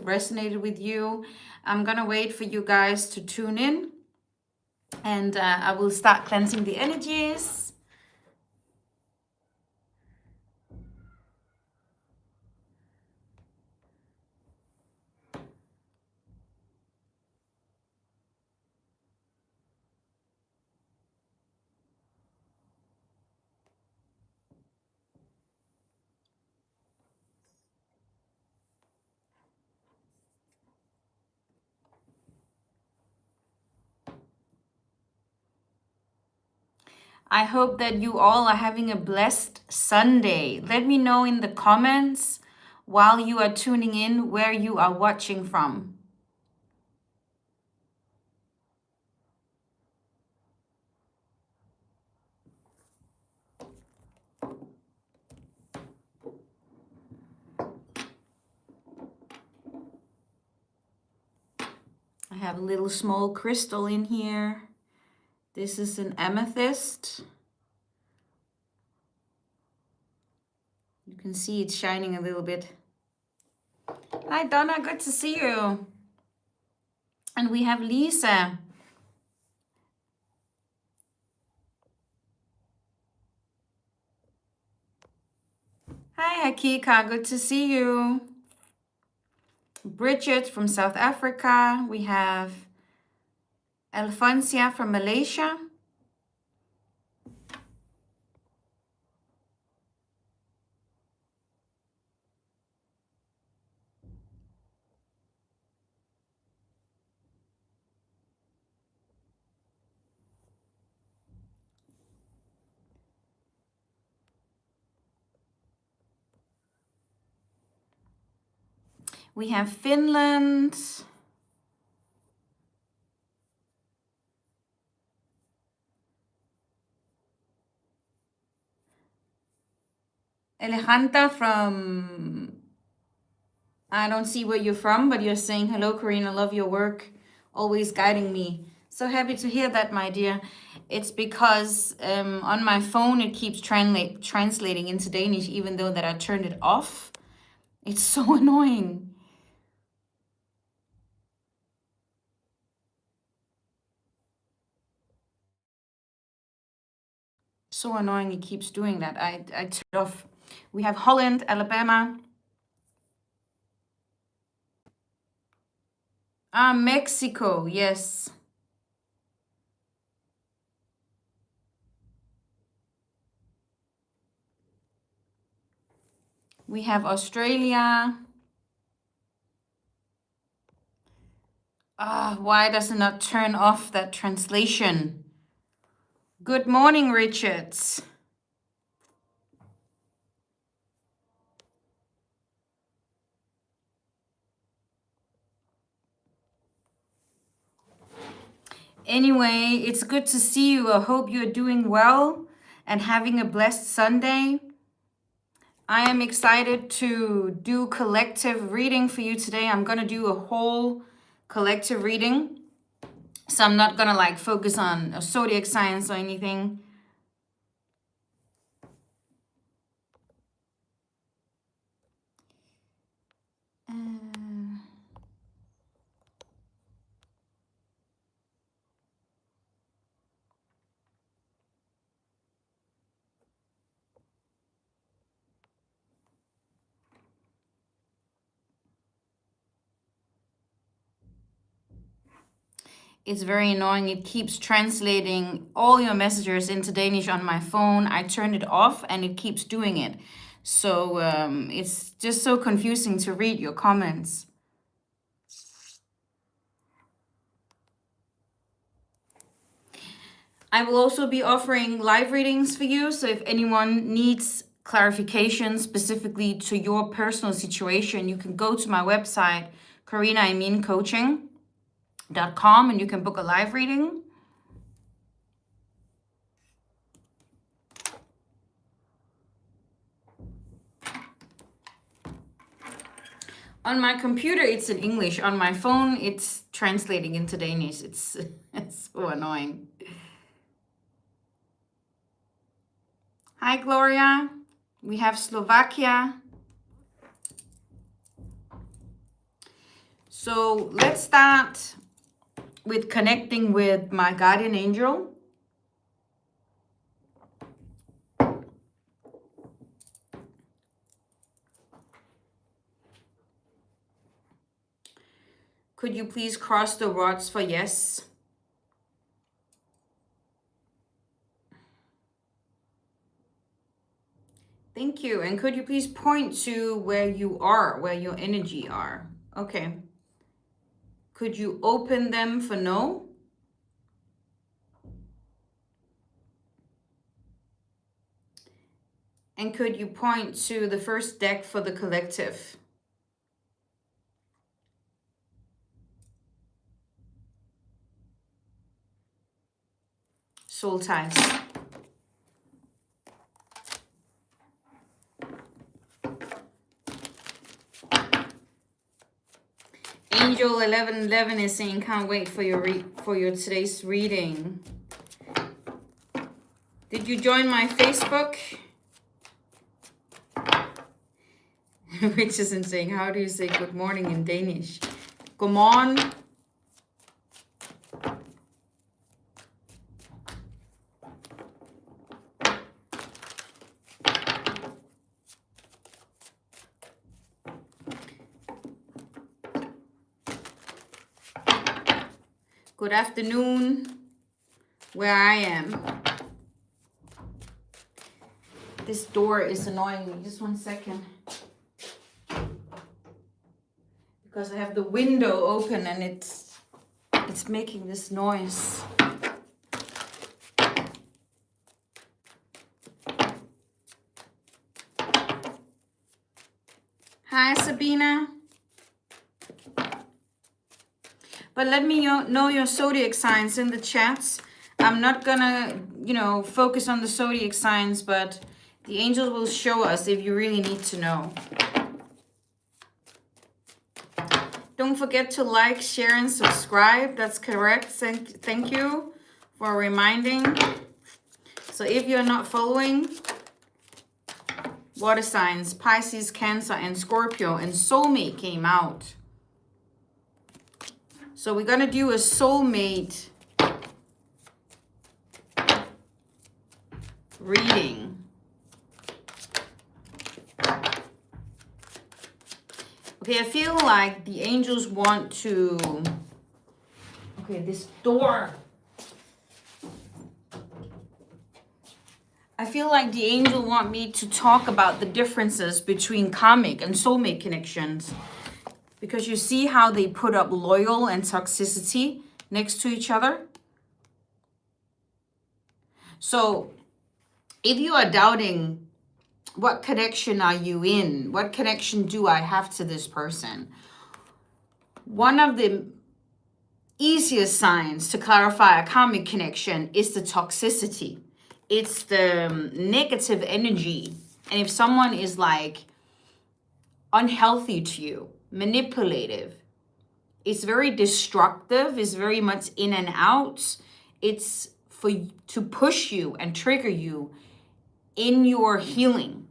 resonated with you. I'm gonna wait for you guys to tune in, and I will start cleansing the energies. I hope that you all are having a blessed Sunday. Let me know in the comments while you are tuning in where you are watching from. I have a little small crystal in here. This is an amethyst. You can see it's shining a little bit. Hi Donna, good to see you. And we have Lisa. Hi Hakika, good to see you. Bridget from South Africa. We have Alfonsia from Malaysia. We have Finland. Alejandra from, I don't see where you're from, but you're saying, hello, Karina, love your work, always guiding me. So happy to hear that, my dear. It's because on my phone, it keeps translating into Danish, even though that I turned it off. It's so annoying. So annoying, it keeps doing that. I turned it off. We have Holland, Alabama. Mexico, yes. We have Australia. Why does it not turn off that translation? Good morning, Richards. Anyway, it's good to see you. I hope you're doing well and having a blessed Sunday. I am excited to do collective reading for you today. I'm going to do a whole collective reading. So I'm not going to like focus on a zodiac signs or anything. It's very annoying. It keeps translating all your messages into Danish on my phone. I turned it off and it keeps doing it. So it's just so confusing to read your comments. I will also be offering live readings for you. So if anyone needs clarification specifically to your personal situation, you can go to my website, KarinaEminCoaching.com, and you can book a live reading. On my computer, it's in English. On my phone, it's translating into Danish. It's so annoying. Hi, Gloria. We have Slovakia. So let's start with connecting with my guardian angel. Could you please cross the rods for yes? Thank you. And could you please point to where you are, where your energy are? Okay. Could you open them for no? And could you point to the first deck for the collective? Soul ties. Angel 1111 is saying, can't wait for your today's reading. Did you join my Facebook? Which isn't saying, how do you say good morning in Danish? Godmorgen. Good afternoon, where I am. This door is annoying me. Just 1 second. Because I have the window open and it's making this noise. Hi, Sabina. But let me know your zodiac signs in the chats. I'm not gonna, focus on the zodiac signs, but the angels will show us if you really need to know. Don't forget to like, share, and subscribe. That's correct. Thank you for reminding. So if you're not following, water signs, Pisces, Cancer, and Scorpio, and soulmate came out. So we're going to do a soulmate reading. Okay, I feel like the angels want to... Okay, this door. I feel like the angel want me to talk about the differences between karmic and soulmate connections. Because you see how they put up loyal and toxicity next to each other? So if you are doubting, what connection are you in? What connection do I have to this person? One of the easiest signs to clarify a karmic connection is the toxicity. It's the negative energy. And if someone is like unhealthy to you, manipulative, it's very destructive, it's very much in and out, it's to push you and trigger you in your healing.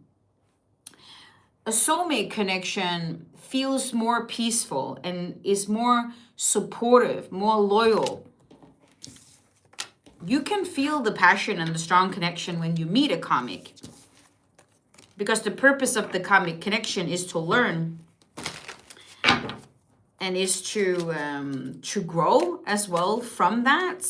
A soulmate connection feels more peaceful and is more supportive, more loyal. You can feel the passion and the strong connection when you meet a karmic, because the purpose of the karmic connection is to learn and is to grow as well from that.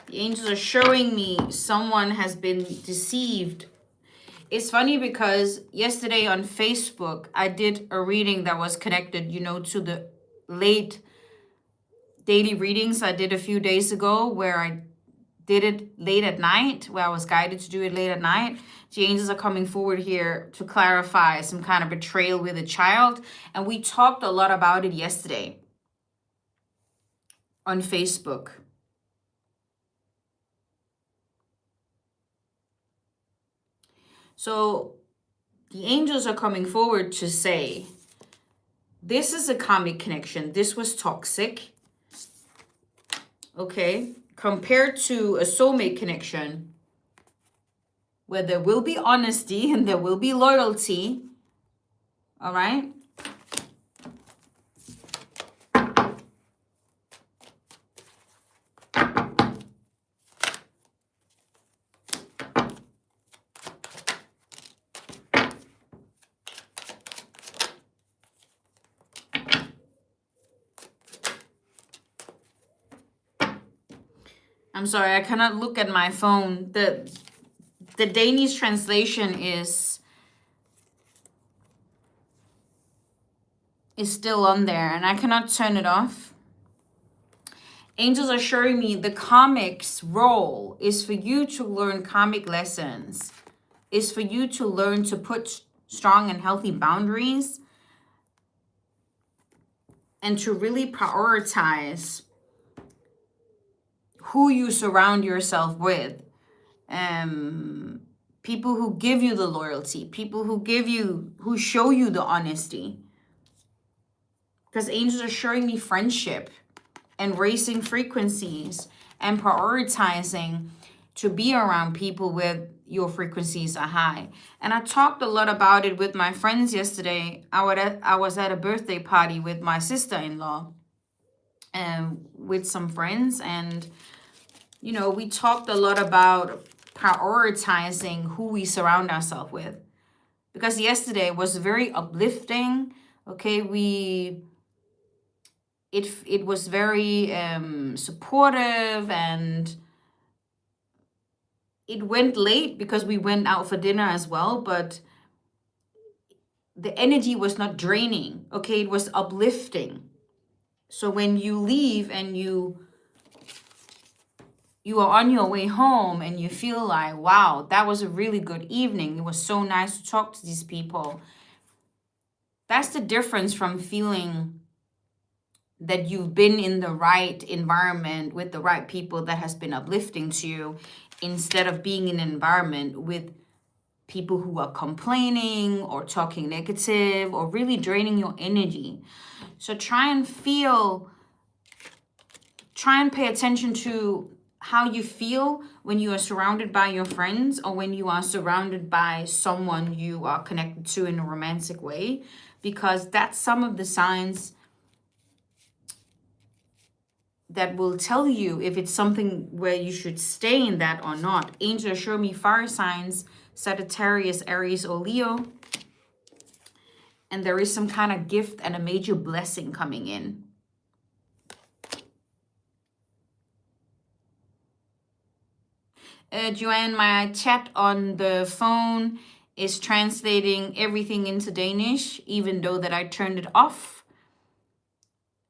The angels are showing me someone has been deceived. It's funny because yesterday on Facebook, I did a reading that was connected, to the late daily readings I did a few days ago, where I did it late at night, where I was guided to do it late at night. The angels are coming forward here to clarify some kind of betrayal with a child. And we talked a lot about it yesterday on Facebook. So the angels are coming forward to say, this is a karmic connection. This was toxic. Okay. Compared to a soulmate connection, where there will be honesty and there will be loyalty. All right? I'm sorry, I cannot look at my phone. The Danish translation is still on there and I cannot turn it off. Angels are showing me the karmic's role is for you to learn karmic lessons, is for you to learn to put strong and healthy boundaries and to really prioritize who you surround yourself with. People who give you the loyalty, people who show you the honesty. Because angels are showing me friendship and raising frequencies and prioritizing to be around people with your frequencies are high. And I talked a lot about it with my friends yesterday. I was at a birthday party with my sister-in-law and with some friends, and you know, we talked a lot about prioritizing who we surround ourselves with. Because yesterday was very uplifting. Okay, it was very supportive, and it went late because we went out for dinner as well, but the energy was not draining. Okay, it was uplifting. So when you leave and you are on your way home and you feel like, wow, that was a really good evening. It was so nice to talk to these people. That's the difference from feeling that you've been in the right environment with the right people that has been uplifting to you, instead of being in an environment with people who are complaining or talking negative or really draining your energy. So try and pay attention to how you feel when you are surrounded by your friends or when you are surrounded by someone you are connected to in a romantic way, because that's some of the signs that will tell you if it's something where you should stay in that or not. Angels show me fire signs, Sagittarius, Aries, or Leo. And there is some kind of gift and a major blessing coming in. Joanne, my chat on the phone is translating everything into Danish, even though that I turned it off.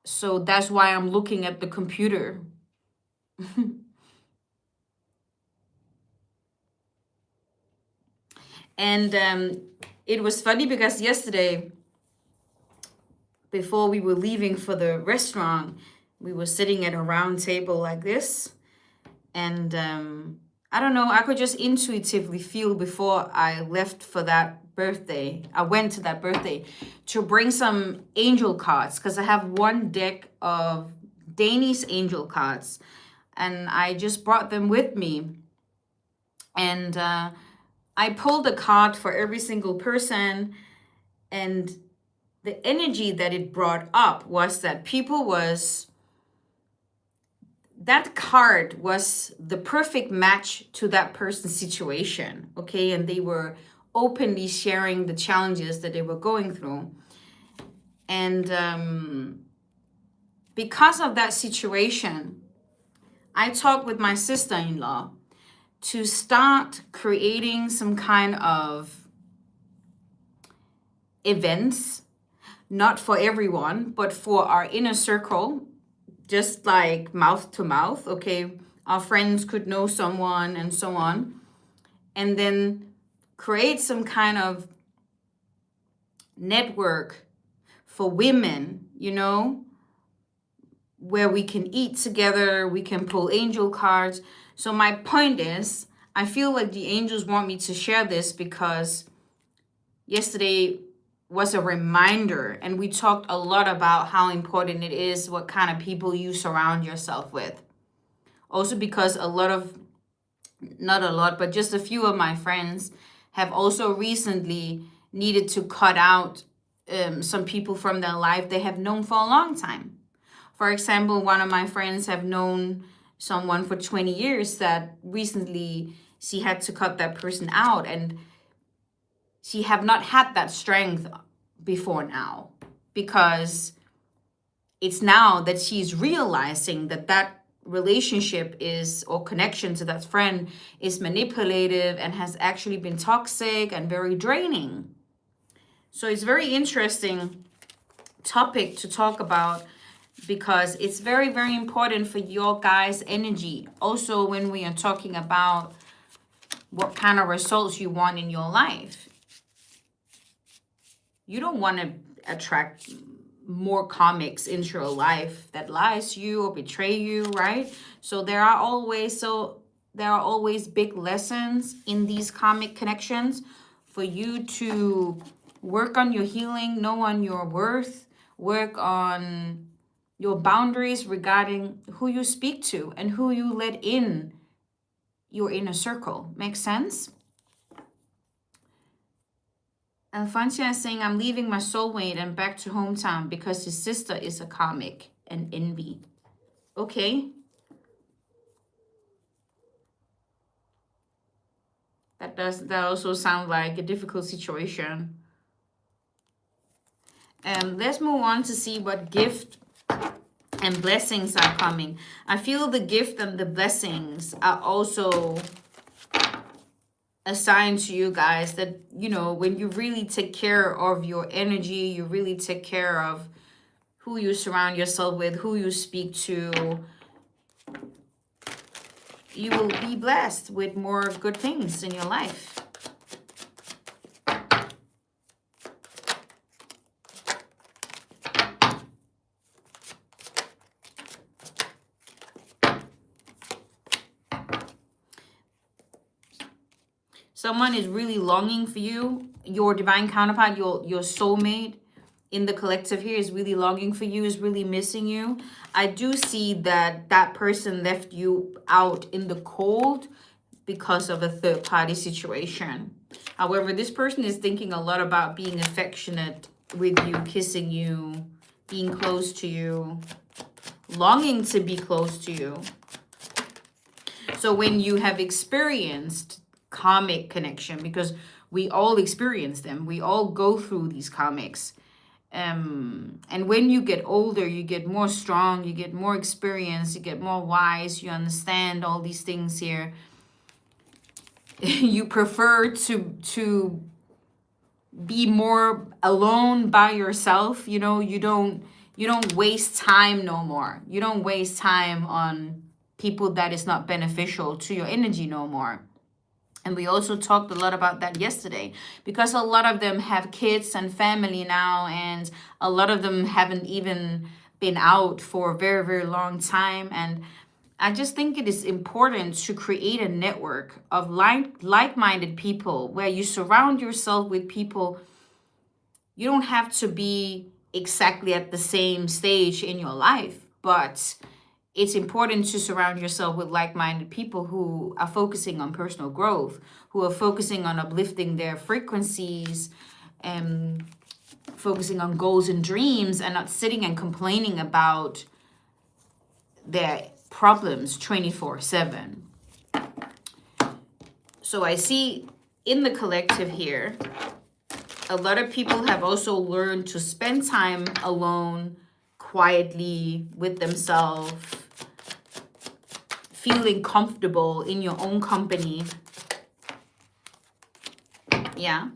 So that's why I'm looking at the computer. And it was funny because yesterday, before we were leaving for the restaurant, we were sitting at a round table like this. And I don't know, I could just intuitively feel before I left for that birthday, I went to that birthday, to bring some angel cards, because I have one deck of Danish angel cards and I just brought them with me. And I pulled a card for every single person, and the energy that it brought up was that that card was the perfect match to that person's situation, okay? And they were openly sharing the challenges that they were going through. And because of that situation, I talked with my sister-in-law to start creating some kind of events, not for everyone, but for our inner circle, just like mouth to mouth, okay? Our friends could know someone and so on. And then create some kind of network for women, you know, where we can eat together, we can pull angel cards. So my point is, I feel like the angels want me to share this because yesterday was a reminder, and we talked a lot about how important it is what kind of people you surround yourself with. Also because a lot of not a lot, but just a few of my friends have also recently needed to cut out some people from their life they have known for a long time. For example, one of my friends have known someone for 20 years that recently she had to cut that person out, and she have not had that strength before now, because it's now that she's realizing that that relationship is, or connection to that friend is manipulative and has actually been toxic and very draining. So it's very interesting topic to talk about, because it's very, very important for your guys' energy. Also, when we are talking about what kind of results you want in your life, you don't want to attract more comics into your life that lies you or betray you, right? So there are always big lessons in these karmic connections for you to work on your healing, know on your worth, work on your boundaries regarding who you speak to and who you let in your inner circle. Makes sense? Alfonsia is saying, I'm leaving my soulmate and back to hometown because his sister is a comic and envy. Okay. That also sound like a difficult situation. Let's move on to see what gift and blessings are coming. I feel the gift and the blessings are also assigned to you guys, that, you know, when you really take care of your energy, you really take care of who you surround yourself with, who you speak to, you will be blessed with more good things in your life. Someone is really longing for you. Your divine counterpart, your soulmate in the collective here is really longing for you, is really missing you. I do see that that person left you out in the cold because of a third party situation. However, this person is thinking a lot about being affectionate with you, kissing you, being close to you, longing to be close to you. So when you have experienced karmic connection, because we all experience them, we all go through these karmics, and when you get older, you get more strong, you get more experience, you get more wise, you understand all these things here. You prefer to be more alone by yourself. You know, you don't waste time no more. You don't waste time on people that is not beneficial to your energy no more. And we also talked a lot about that yesterday, because a lot of them have kids and family now, and a lot of them haven't even been out for a very, very long time. And I just think it is important to create a network of like-minded people where you surround yourself with people. You don't have to be exactly at the same stage in your life, but it's important to surround yourself with like-minded people who are focusing on personal growth, who are focusing on uplifting their frequencies, and focusing on goals and dreams, and not sitting and complaining about their problems 24/7. So I see in the collective here, a lot of people have also learned to spend time alone, quietly with themselves, feeling comfortable in your own company. Yeah.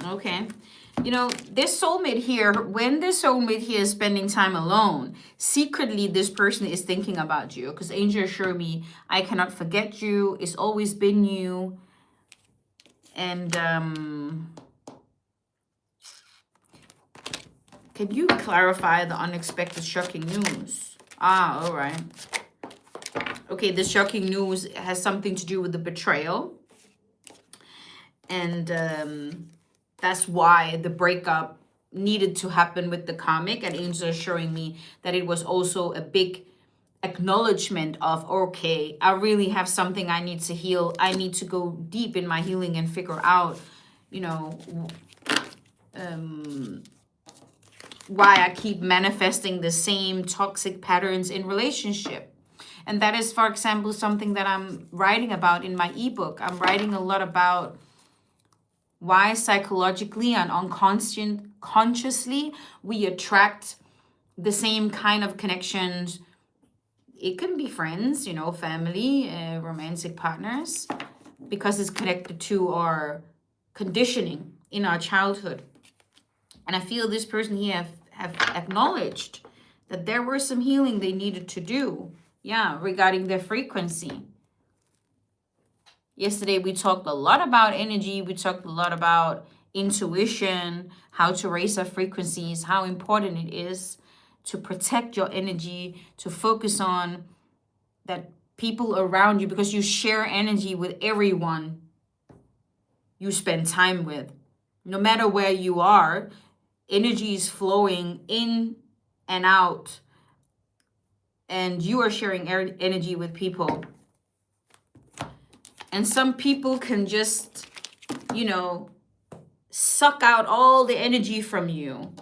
Okay. You know, this soulmate here, when this soulmate here is spending time alone, secretly this person is thinking about you, because angel assure me, I cannot forget you. It's always been you. And can you clarify the unexpected shocking news? Ah, all right. Okay, the shocking news has something to do with the betrayal. And that's why the breakup needed to happen with the karmic. And angels are showing me that it was also a big acknowledgement of, okay, I really have something I need to heal. I need to go deep in my healing and figure out, you know, why I keep manifesting the same toxic patterns in relationship. And that is, for example, something that I'm writing about in my ebook. I'm writing a lot about why psychologically and consciously we attract the same kind of connections. It can be friends, you know, family, romantic partners, because it's connected to our conditioning in our childhood. And I feel this person here have acknowledged that there were some healing they needed to do, yeah, regarding their frequency. Yesterday, we talked a lot about energy. We talked a lot about intuition, how to raise our frequencies, how important it is to protect your energy, to focus on that people around you, because you share energy with everyone you spend time with. No matter where you are, energy is flowing in and out, and you are sharing energy with people. And some people can just, you know, suck out all the energy from you.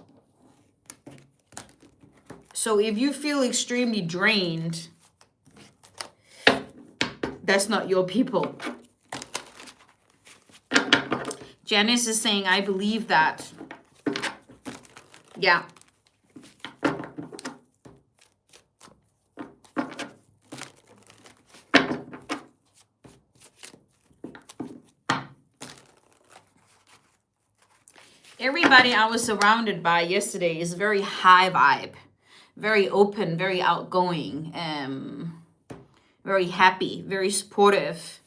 So if you feel extremely drained, that's not your people. Janice is saying, I believe that. Yeah. Everybody I was surrounded by yesterday is very high vibe, very open, very outgoing, very happy, very supportive.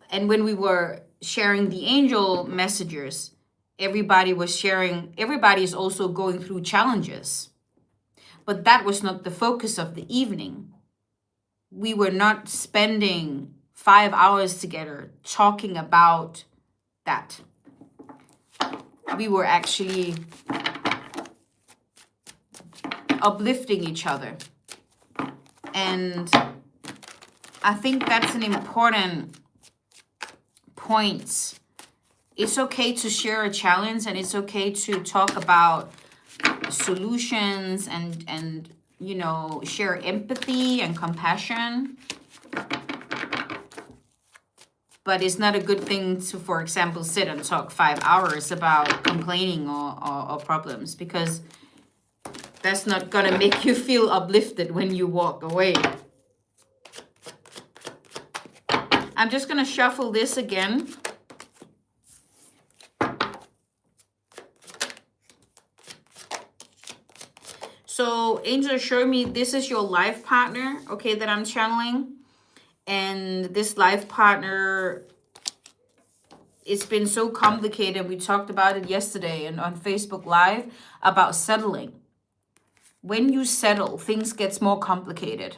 And when we were sharing the angel messages, everybody was sharing, everybody is also going through challenges. But that was not the focus of the evening. We were not spending 5 hours together talking about that. We were actually uplifting each other. And I think that's an important point. It's okay to share a challenge, and it's okay to talk about solutions and you know, share empathy and compassion. But it's not a good thing to, for example, sit and talk 5 hours about complaining or problems, because that's not going to make you feel uplifted when you walk away. I'm just going to shuffle this again. So angels show me this is your life partner, okay, that I'm channeling. And this life partner, it's been so complicated. We talked about it yesterday and on Facebook Live about settling. When you settle, things gets more complicated.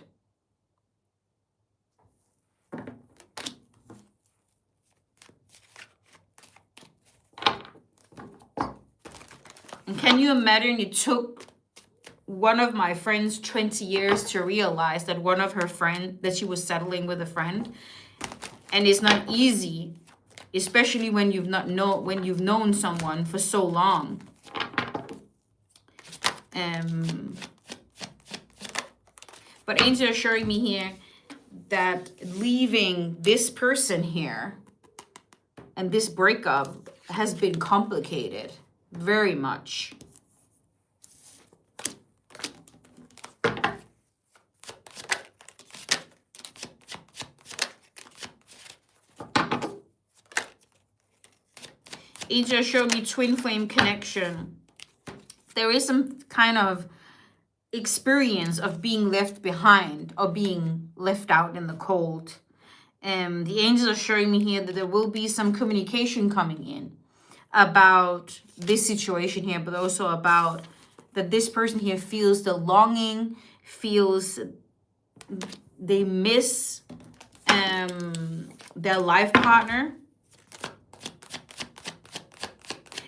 And can you imagine it took one of my friends 20 years to realize that one of her friend, that she was settling with a friend. And it's not easy, especially when you've known someone for so long. But angels are showing me here that leaving this person here and this breakup has been complicated very much. Angels show me twin flame connection. There is some kind of experience of being left behind or being left out in the cold. The angels are showing me here that there will be some communication coming in about this situation here, but also about that this person here feels the longing, feels they miss their life partner.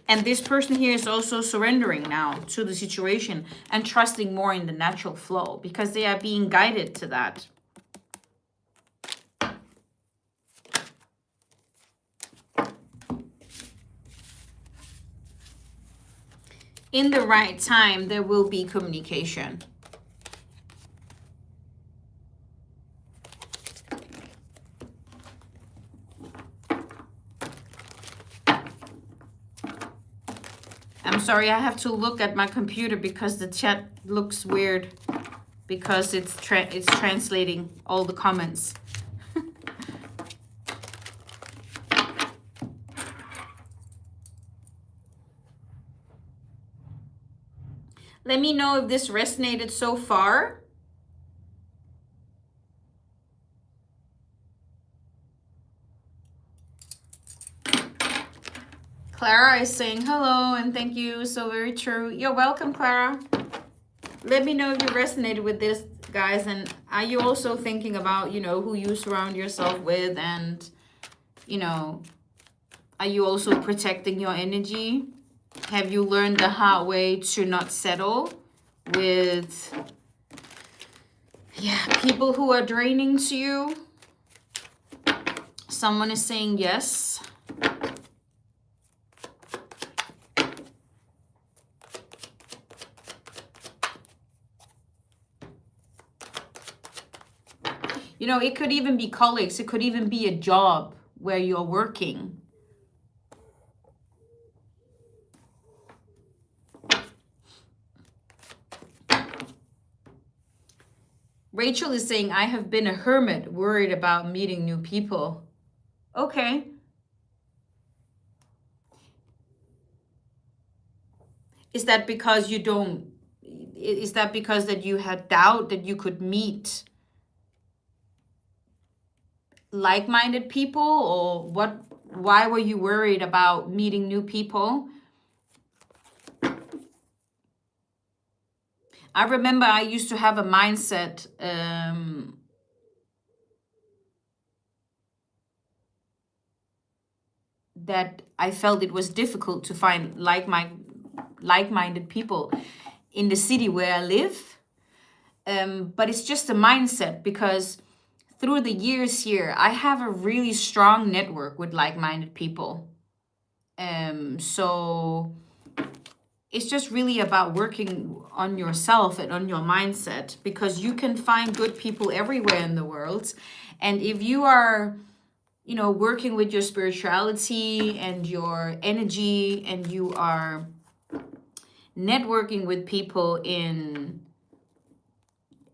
And this person here is also surrendering now to the situation and trusting more in the natural flow because they are being guided to that. In the right time, there will be communication. I'm sorry, I have to look at my computer because the chat looks weird because it's translating all the comments. Let me know if this resonated so far. Clara is saying hello and thank you. So very true. You're welcome, Clara. Let me know if you resonated with this, guys. And are you also thinking about, you know, who you surround yourself with? And, you know, are you also protecting your energy? Have you learned the hard way to not settle with, people who are draining to you? Someone is saying yes. You know, it could even be colleagues. It could even be a job where you're working. Rachel is saying, I have been a hermit, worried about meeting new people. Okay. Is that because you don't, is that because that you had doubt that you could meet like-minded people, or what? Why were you worried about meeting new people? I remember I used to have a mindset that I felt it was difficult to find like-minded people in the city where I live. But it's just a mindset, because through the years here, I have a really strong network with like-minded people. So it's just really about working on yourself and on your mindset, because you can find good people everywhere in the world. And if you are, you know, working with your spirituality and your energy, and you are networking with people in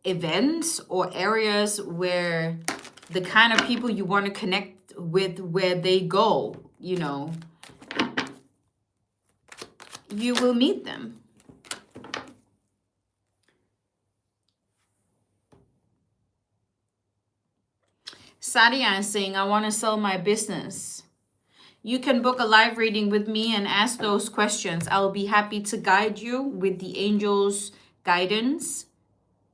events or areas where the kind of people you want to connect with, where they go, you know, you will meet them. Sadia is saying, I want to sell my business. You can book a live reading with me and ask those questions. I'll be happy to guide you with the angels' guidance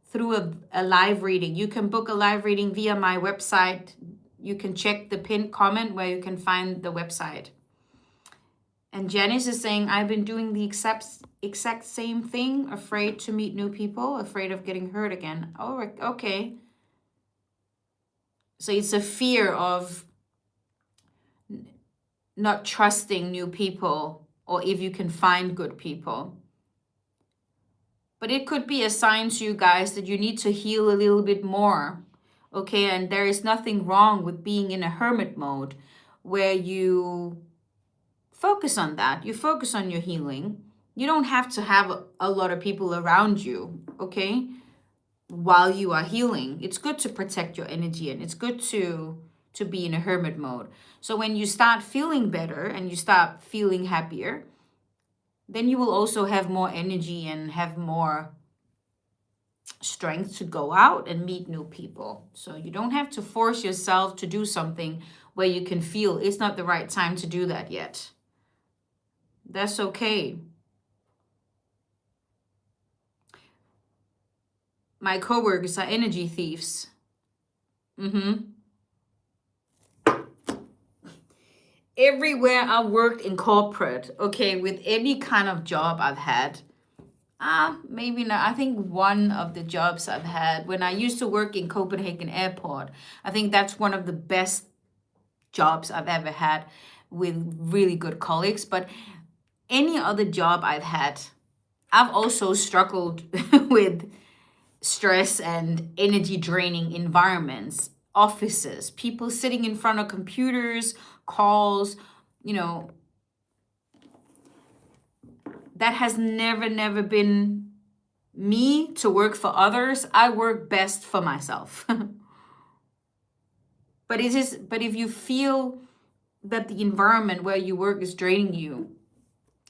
through a live reading. You can book a live reading via my website. You can check the pinned comment where you can find the website. And Janice is saying, I've been doing the exact same thing, afraid to meet new people, afraid of getting hurt again. Oh, okay. So it's a fear of not trusting new people, or if you can find good people. But it could be a sign to you guys that you need to heal a little bit more. Okay, and there is nothing wrong with being in a hermit mode where you focus on that. You focus on your healing. You don't have to have a lot of people around you, okay, while you are healing. It's good to protect your energy, and it's good to be in a hermit mode. So when you start feeling better and you start feeling happier, then you will also have more energy and have more strength to go out and meet new people. So you don't have to force yourself to do something where you can feel it's not the right time to do that yet. That's okay. My coworkers are energy thieves. everywhere I worked in corporate, okay, with any kind of job I've had, maybe not. I think one of the jobs I've had when I used to work in Copenhagen Airport, I think that's one of the best jobs I've ever had with really good colleagues. But any other job I've had, I've also struggled with stress and energy draining environments, offices, people sitting in front of computers, calls, you know, that has never been me to work for others. I work best for myself. But if you feel that the environment where you work is draining you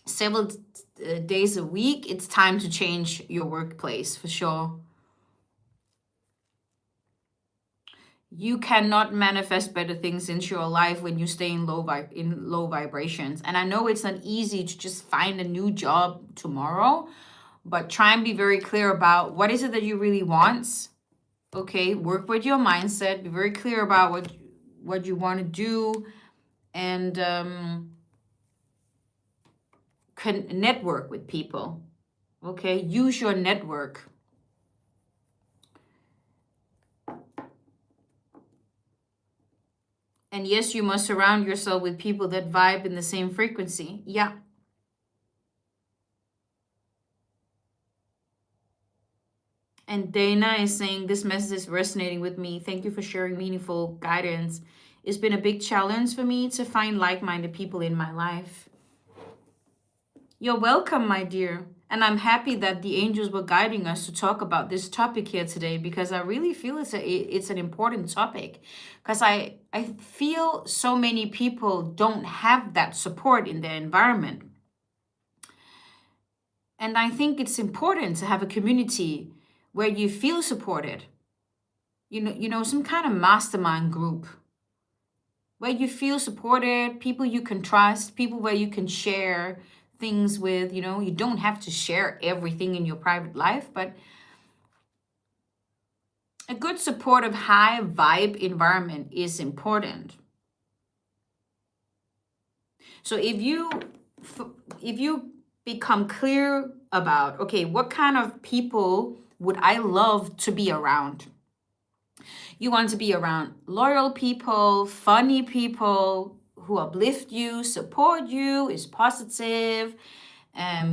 several days a week, it's time to change your workplace for sure. You cannot manifest better things into your life when you stay in low vibrations. And I know it's not easy to just find a new job tomorrow, but try and be very clear about what is it that you really want. Okay, work with your mindset, be very clear about what you want to do, and can network with people. Okay, use your network. And yes, you must surround yourself with people that vibe in the same frequency. Yeah. And Dana is saying, this message is resonating with me. Thank you for sharing meaningful guidance. It's been a big challenge for me to find like-minded people in my life. You're welcome, my dear. And I'm happy that the angels were guiding us to talk about this topic here today, because I really feel it's an important topic, because I feel so many people don't have that support in their environment. And I think it's important to have a community where you feel supported. You know, some kind of mastermind group where you feel supported, people you can trust, people where you can share things with. You know, you don't have to share everything in your private life, but a good supportive high vibe environment is important. So if you become clear about, okay, what kind of people would I love to be around? You want to be around loyal people, funny people who uplift you, support you, is positive,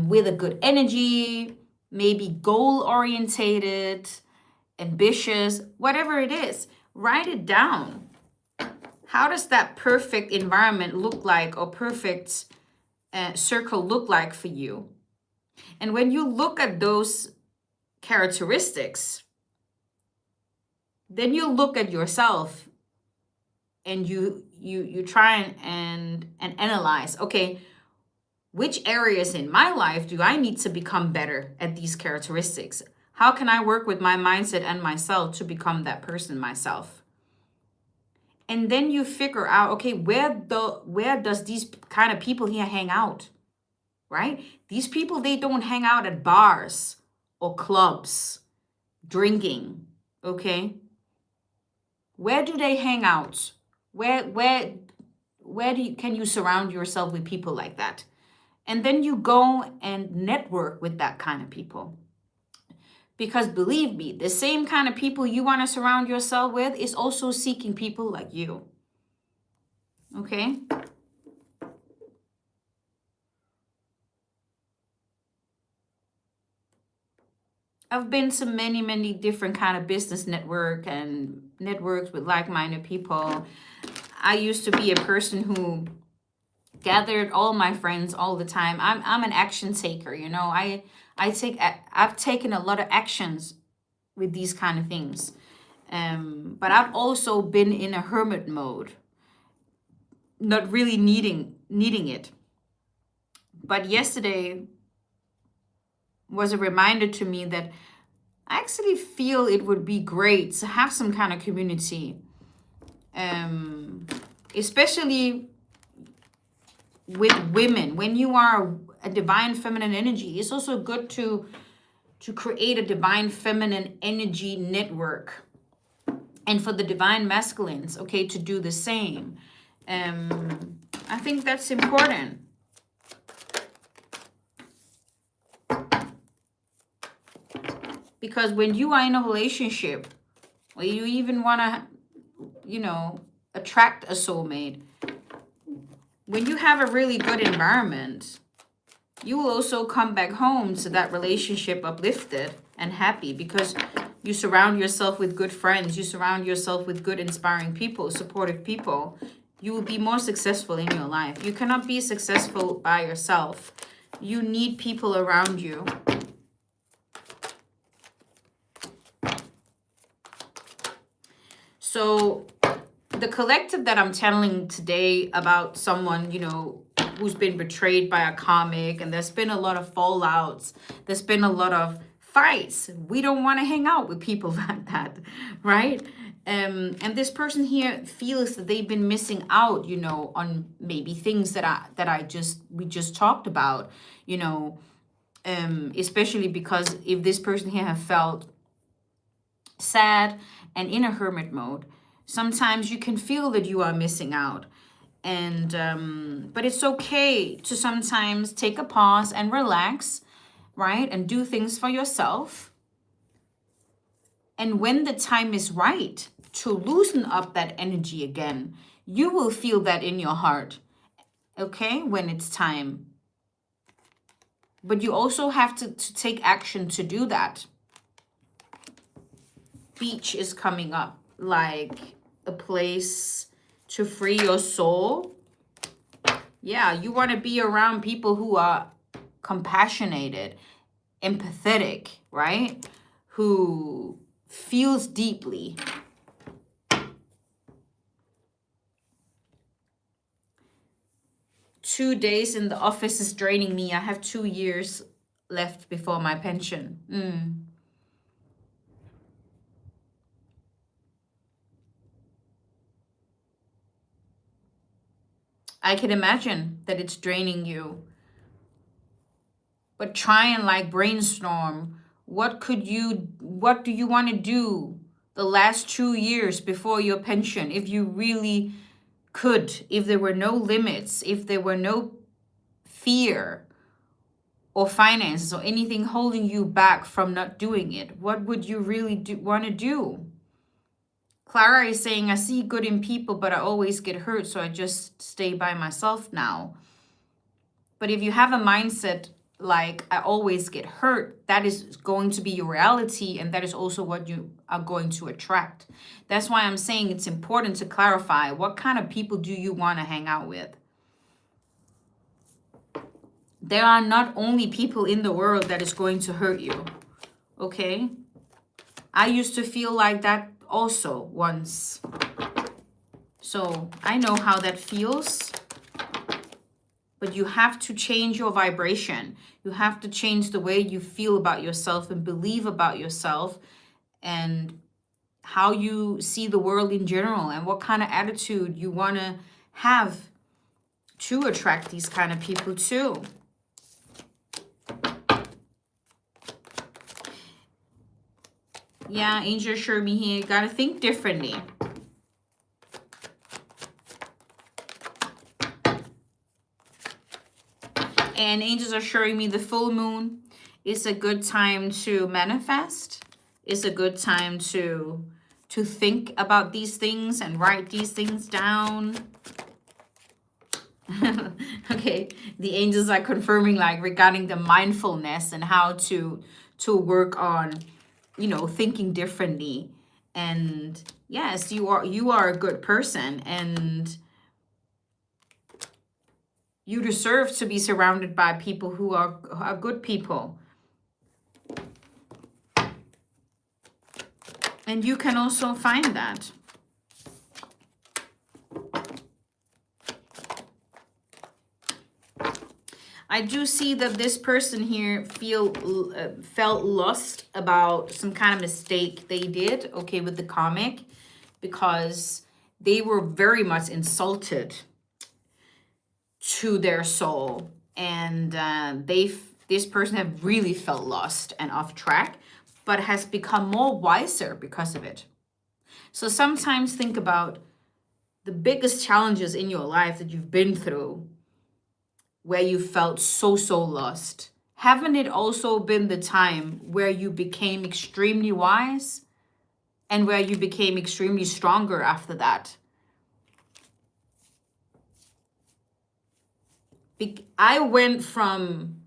with a good energy, maybe goal orientated, ambitious, whatever it is. Write it down. How does that perfect environment look like, or perfect circle look like for you? And when you look at those characteristics, then you look at yourself and you try and analyze, okay, which areas in my life do I need to become better at these characteristics? How can I work with my mindset and myself to become that person myself? And then you figure out, okay, where does these kind of people here hang out? Right? These people, they don't hang out at bars or clubs drinking, okay? Where do they hang out? Where can you surround yourself with people like that? And then you go and network with that kind of people. Because believe me, the same kind of people you want to surround yourself with is also seeking people like you. Okay? I've been to many different kind of business networks with like-minded people. I used to be a person who gathered all my friends all the time. I'm an action taker, you know. I've taken a lot of actions with these kind of things. But I've also been in a hermit mode, not really needing it. But yesterday was a reminder to me that I actually feel it would be great to have some kind of community, especially with women. When you are a divine feminine energy, it's also good to create a divine feminine energy network, and for the divine masculines, okay, to do the same. I think that's important. Because when you are in a relationship, or you even want to, you know, attract a soulmate, when you have a really good environment, you will also come back home to that relationship uplifted and happy, because you surround yourself with good friends, you surround yourself with good, inspiring people, supportive people. You will be more successful in your life. You cannot be successful by yourself. You need people around you. So the collective that I'm telling today about someone, you know, who's been betrayed by a comic, and there's been a lot of fallouts, there's been a lot of fights. We don't want to hang out with people like that, right? And this person here feels that they've been missing out, you know, on maybe things that we just talked about, you know, especially because if this person here have felt sad and in a hermit mode, sometimes you can feel that you are missing out. And but it's okay to sometimes take a pause and relax, right? And do things for yourself. And when the time is right to loosen up that energy again, you will feel that in your heart, okay, when it's time. But you also have to take action to do that. Beach is coming up, like a place to free your soul. Yeah, you want to be around people who are compassionate, empathetic, right? Who feels deeply. Two days in the office is draining me. I have 2 years left before my pension. I can imagine that it's draining you. But try and like brainstorm. What do you want to do the last 2 years before your pension? If you really could, if there were no limits, if there were no fear or finances or anything holding you back from not doing it, what would you really want to do? Clara is saying, I see good in people, but I always get hurt, so I just stay by myself now. But if you have a mindset like, I always get hurt, that is going to be your reality, and that is also what you are going to attract. That's why I'm saying it's important to clarify, what kind of people do you want to hang out with? There are not only people in the world that is going to hurt you, okay? I used to feel like that also once. So I know how that feels. But you have to change your vibration. You have to change the way you feel about yourself and believe about yourself, and how you see the world in general, and what kind of attitude you want to have to attract these kind of people too. Yeah, Angel assured me here, gotta think differently. And angels are showing me the full moon is a good time to manifest. It's a good time to think about these things and write these things down. Okay, the angels are confirming, like, regarding the mindfulness and how to work on, you know, thinking differently. And yes, you are a good person, and you deserve to be surrounded by people who are good people. And you can also find that. I do see that this person here felt lost about some kind of mistake they did, okay, with the comic, because they were very much insulted to their soul, and this person have really felt lost and off track, but has become more wiser because of it. So sometimes think about the biggest challenges in your life that you've been through, where you felt so lost, haven't it also been the time where you became extremely wise and where you became extremely stronger after that? I went from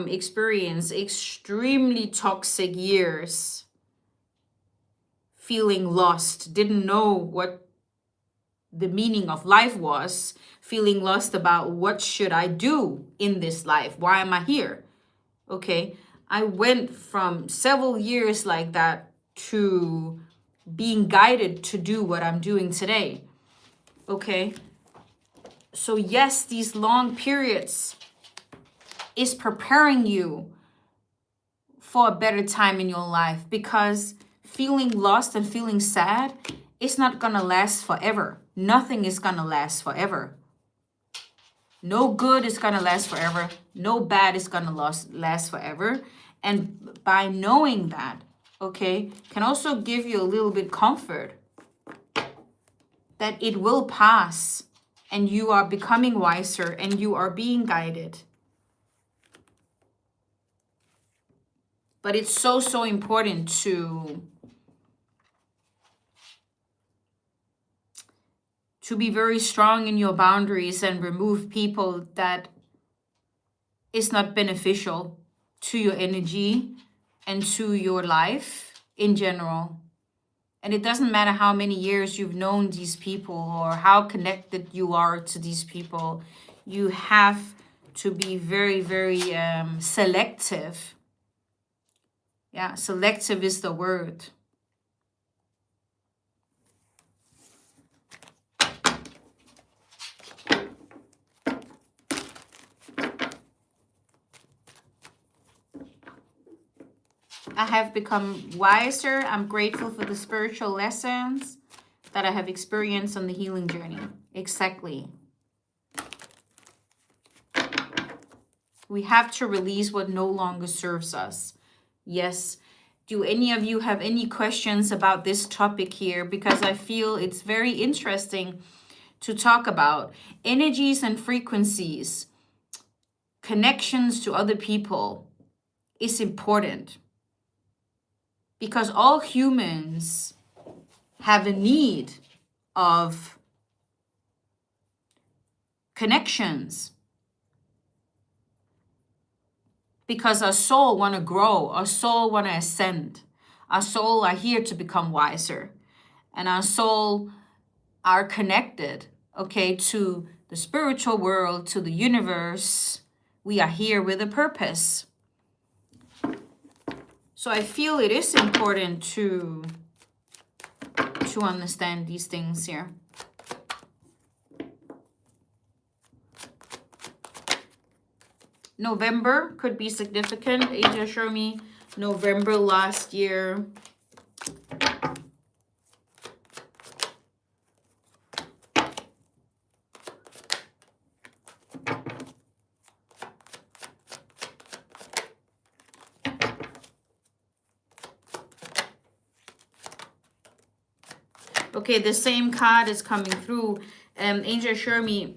experience extremely toxic years, feeling lost, didn't know what the meaning of life was, feeling lost about what should I do in this life? Why am I here? Okay, I went from several years like that to being guided to do what I'm doing today. Okay, so yes, these long periods is preparing you for a better time in your life, because feeling lost and feeling sad is not gonna last forever. Nothing is gonna last forever. No good is gonna last forever. No bad is gonna last forever. And by knowing that, okay, can also give you a little bit comfort that it will pass and you are becoming wiser and you are being guided. But it's so important to be very strong in your boundaries and remove people that is not beneficial to your energy and to your life in general. And it doesn't matter how many years you've known these people or how connected you are to these people. You have to be very selective. Yeah, selective is the word. I have become wiser. I'm grateful for the spiritual lessons that I have experienced on the healing journey. Exactly. We have to release what no longer serves us. Yes. Do any of you have any questions about this topic here? Because I feel it's very interesting to talk about energies and frequencies. Connections to other people is important, because all humans have a need of connections, because our soul want to grow, our soul want to ascend, our soul are here to become wiser, and our soul are connected, okay, to the spiritual world, to the universe. We are here with a purpose. So I feel it is important to understand these things here. November could be significant. Angel showed me November last year. Okay, the same card is coming through. Angel showed me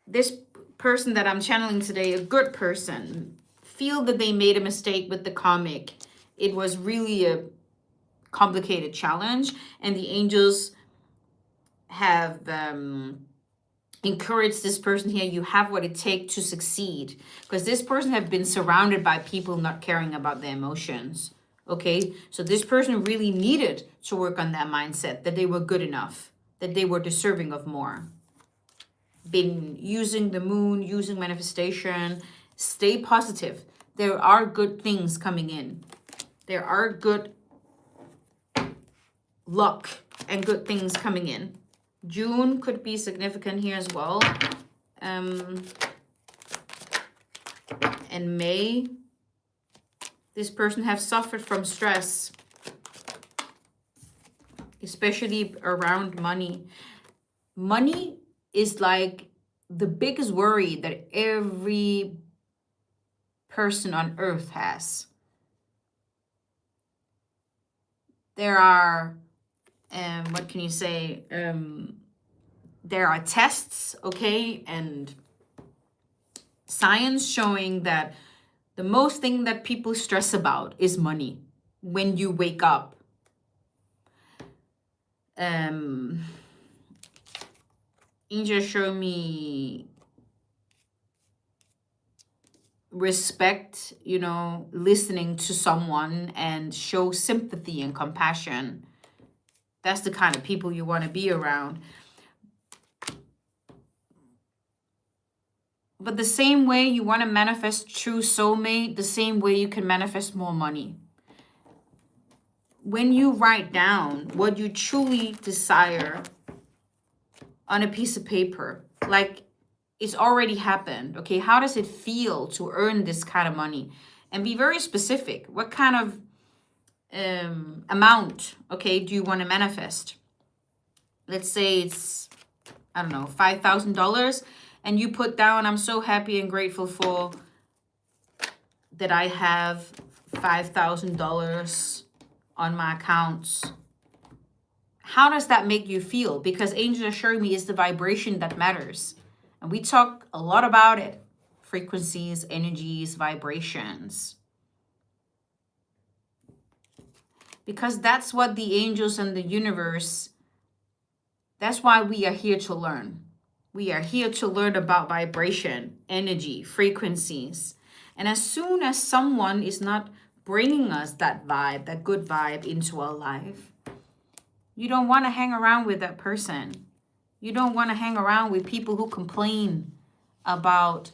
this person that I'm channeling today, a good person, feel that they made a mistake with the comic. It was really a complicated challenge, and the angels have encouraged this person here. You have what it takes to succeed, because this person have been surrounded by people not caring about their emotions. Okay, so this person really needed to work on that mindset, that they were good enough, that they were deserving of more. Been using the moon, using manifestation. Stay positive. There are good things coming in. There are good luck and good things coming in. June could be significant here as well. And May, this person have suffered from stress, especially around money. Money is like the biggest worry that every person on earth has. there are, what can you say? There are tests, okay, and science showing that the most thing that people stress about is money when you wake up. Angel show me respect, you know, listening to someone and show sympathy and compassion. That's the kind of people you want to be around. But the same way you want to manifest true soulmate, the same way you can manifest more money. When you write down what you truly desire on a piece of paper, like it's already happened, okay? How does it feel to earn this kind of money? And be very specific. What kind of amount, okay, do you want to manifest? Let's say it's, I don't know, $5,000. And you put down, I'm so happy and grateful for that I have $5,000 on my accounts. How does that make you feel? Because angels are showing me it's the vibration that matters. And we talk a lot about it. Frequencies, energies, vibrations. Because that's what the angels and the universe, that's why we are here to learn. We are here to learn about vibration, energy, frequencies. And as soon as someone is not bringing us that vibe, that good vibe into our life, you don't want to hang around with that person. You don't want to hang around with people who complain about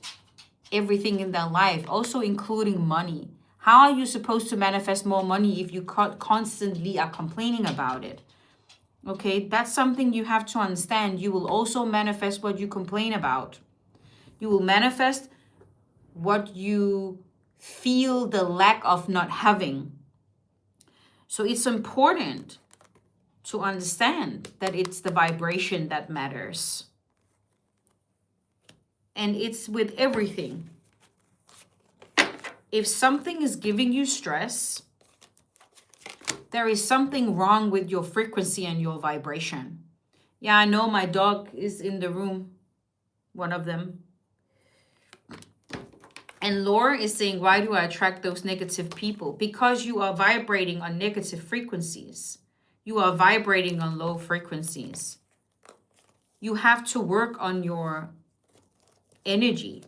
everything in their life, also including money. How are you supposed to manifest more money if you constantly are complaining about it? Okay, that's something you have to understand. You will also manifest what you complain about. You will manifest what you feel the lack of not having. So it's important to understand that it's the vibration that matters. And it's with everything. If something is giving you stress, there is something wrong with your frequency and your vibration. Yeah, I know my dog is in the room, one of them. And Laura is saying, why do I attract those negative people? Because you are vibrating on negative frequencies. You are vibrating on low frequencies. You have to work on your energy.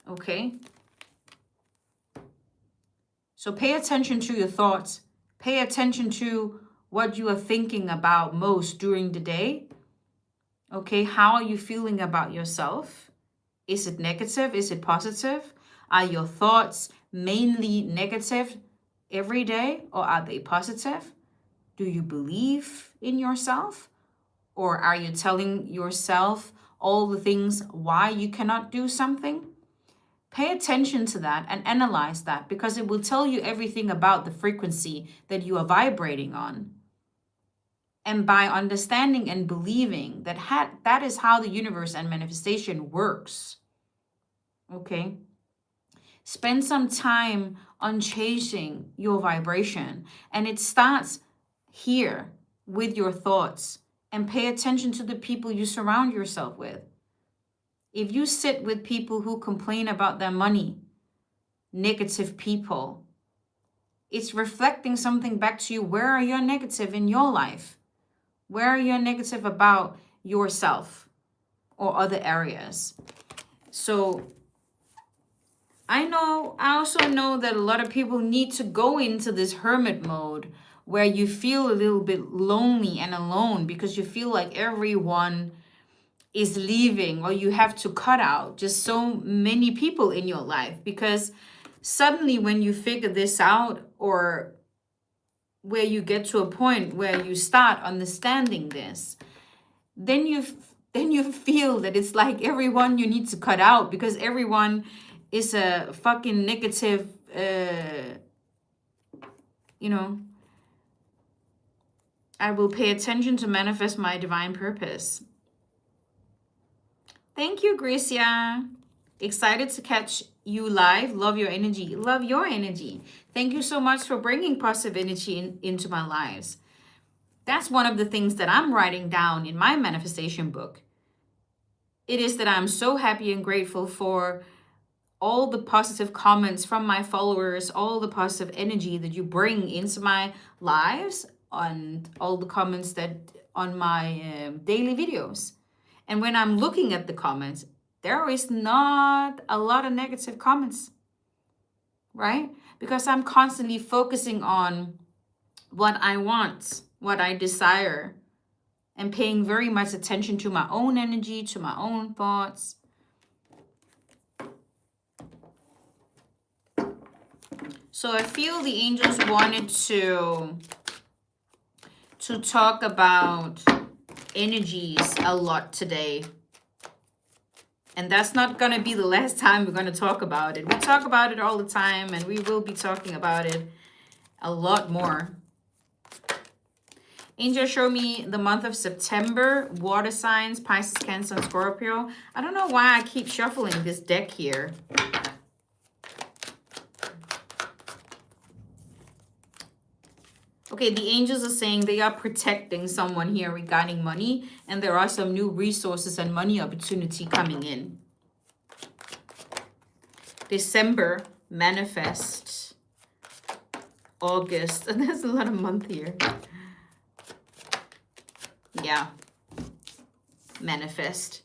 Okay? So pay attention to your thoughts. Pay attention to what you are thinking about most during the day. Okay, how are you feeling about yourself? Is it negative? Is it positive? Are your thoughts mainly negative every day, or are they positive? Do you believe in yourself? Or are you telling yourself all the things why you cannot do something? Pay attention to that and analyze that, because it will tell you everything about the frequency that you are vibrating on. And by understanding and believing that is how the universe and manifestation works. Okay? Spend some time on changing your vibration. And it starts here with your thoughts. And pay attention to the people you surround yourself with. If you sit with people who complain about their money, negative people, it's reflecting something back to you. Where are you negative in your life? Where are you negative about yourself or other areas? So I also know that a lot of people need to go into this hermit mode where you feel a little bit lonely and alone because you feel like everyone is leaving, or you have to cut out just so many people in your life, because suddenly when you figure this out, or where you get to a point where you start understanding this, then you feel that it's like everyone you need to cut out, because everyone is a fucking negative, I will pay attention to manifest my divine purpose. Thank you, Gracia. Excited to catch you live. Love your energy. Love your energy. Thank you so much for bringing positive energy into my lives. That's one of the things that I'm writing down in my manifestation book. It is that I'm so happy and grateful for all the positive comments from my followers, all the positive energy that you bring into my lives, and all the comments that on my daily videos. And when I'm looking at the comments, there is not a lot of negative comments, right? Because I'm constantly focusing on what I want, what I desire, and paying very much attention to my own energy, to my own thoughts. So I feel the angels wanted to talk about energies a lot today. And that's not going to be the last time we're going to talk about it. We talk about it all the time, and we will be talking about it a lot more. Angel, show me the month of September, water signs, Pisces, Cancer, and Scorpio. I don't know why I keep shuffling this deck here. Okay, the angels are saying they are protecting someone here regarding money, and there are some new resources and money opportunity coming in. December, manifest. August, and there's a lot of month here. Yeah, manifest.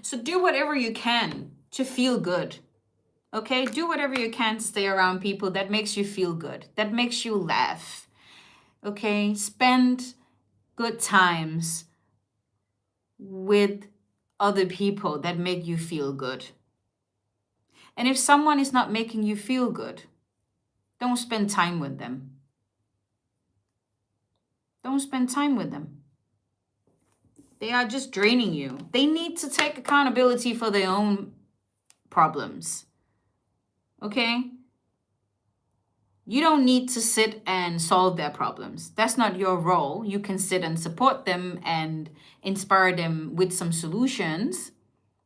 So do whatever you can to feel good. Okay, do whatever you can to stay around people that makes you feel good, that makes you laugh. Okay, spend good times with other people that make you feel good. And if someone is not making you feel good, don't spend time with them. Don't spend time with them. They are just draining you. They need to take accountability for their own problems. Okay? You don't need to sit and solve their problems. That's not your role. You can sit and support them and inspire them with some solutions.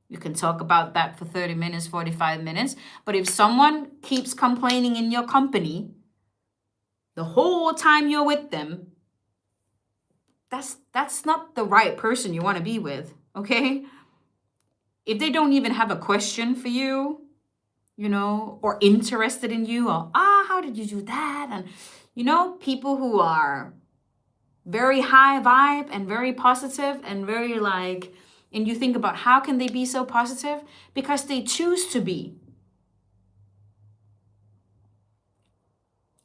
You can talk about that for 30 minutes, 45 minutes. But if someone keeps complaining in your company the whole time you're with them, that's not the right person you want to be with, okay? If they don't even have a question for you, you know, or interested in you, or how did you do that? And you know, people who are very high vibe and very positive and very like, and you think about how can they be so positive? Because they choose to be.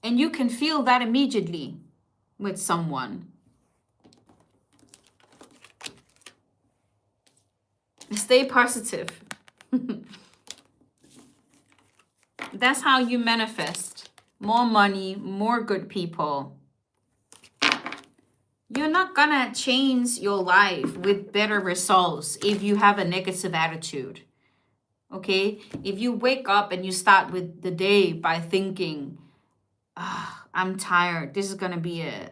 And you can feel that immediately with someone. Stay positive. That's how you manifest more money, more good people. You're not gonna change your life with better results if you have a negative attitude. Okay? If you wake up and you start with the day by thinking, I'm tired, this is gonna be a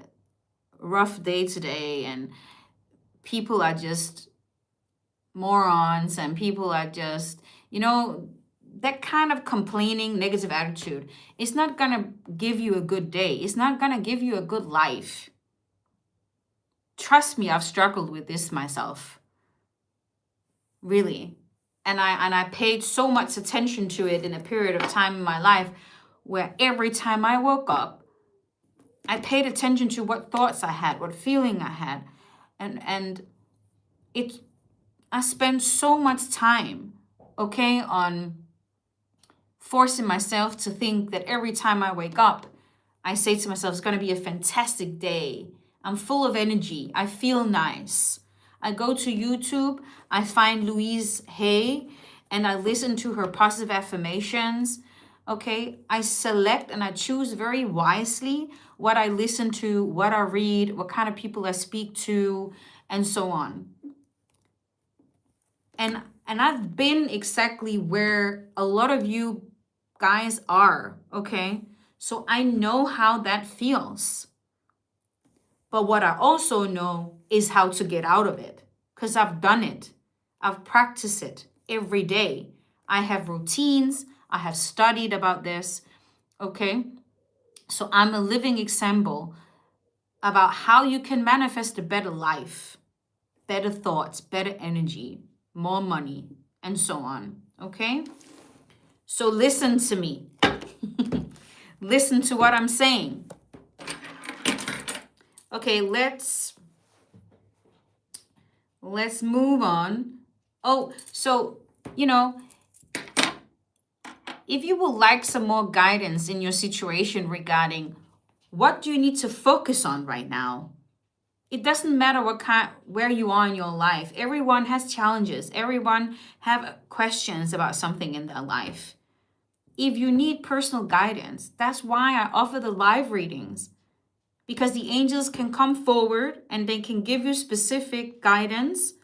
rough day today, and people are just morons, and people are just, you know, that kind of complaining, negative attitude, it's not going to give you a good day. It's not going to give you a good life. Trust me, I've struggled with this myself. Really. And I paid so much attention to it in a period of time in my life where every time I woke up, I paid attention to what thoughts I had, what feeling I had. And I spent so much time, okay, on forcing myself to think that every time I wake up, I say to myself, it's going to be a fantastic day. I'm full of energy. I feel nice. I go to YouTube, I find Louise Hay, and I listen to her positive affirmations. Okay, I select and I choose very wisely what I listen to, what I read, what kind of people I speak to, and so on. And I've been exactly where a lot of you guys are, okay? So I know how that feels. But what I also know is how to get out of it, because I've done it. I've practiced it every day. I have routines. I have studied about this. Okay. So I'm a living example about how you can manifest a better life, better thoughts, better energy, more money, and so on. Okay. So listen to me. Listen to what I'm saying. Okay, let's move on. Oh, so, if you would like some more guidance in your situation regarding what do you need to focus on right now, it doesn't matter where you are in your life. Everyone has challenges. Everyone have questions about something in their life. If you need personal guidance, that's why I offer the live readings, because the angels can come forward and they can give you specific guidance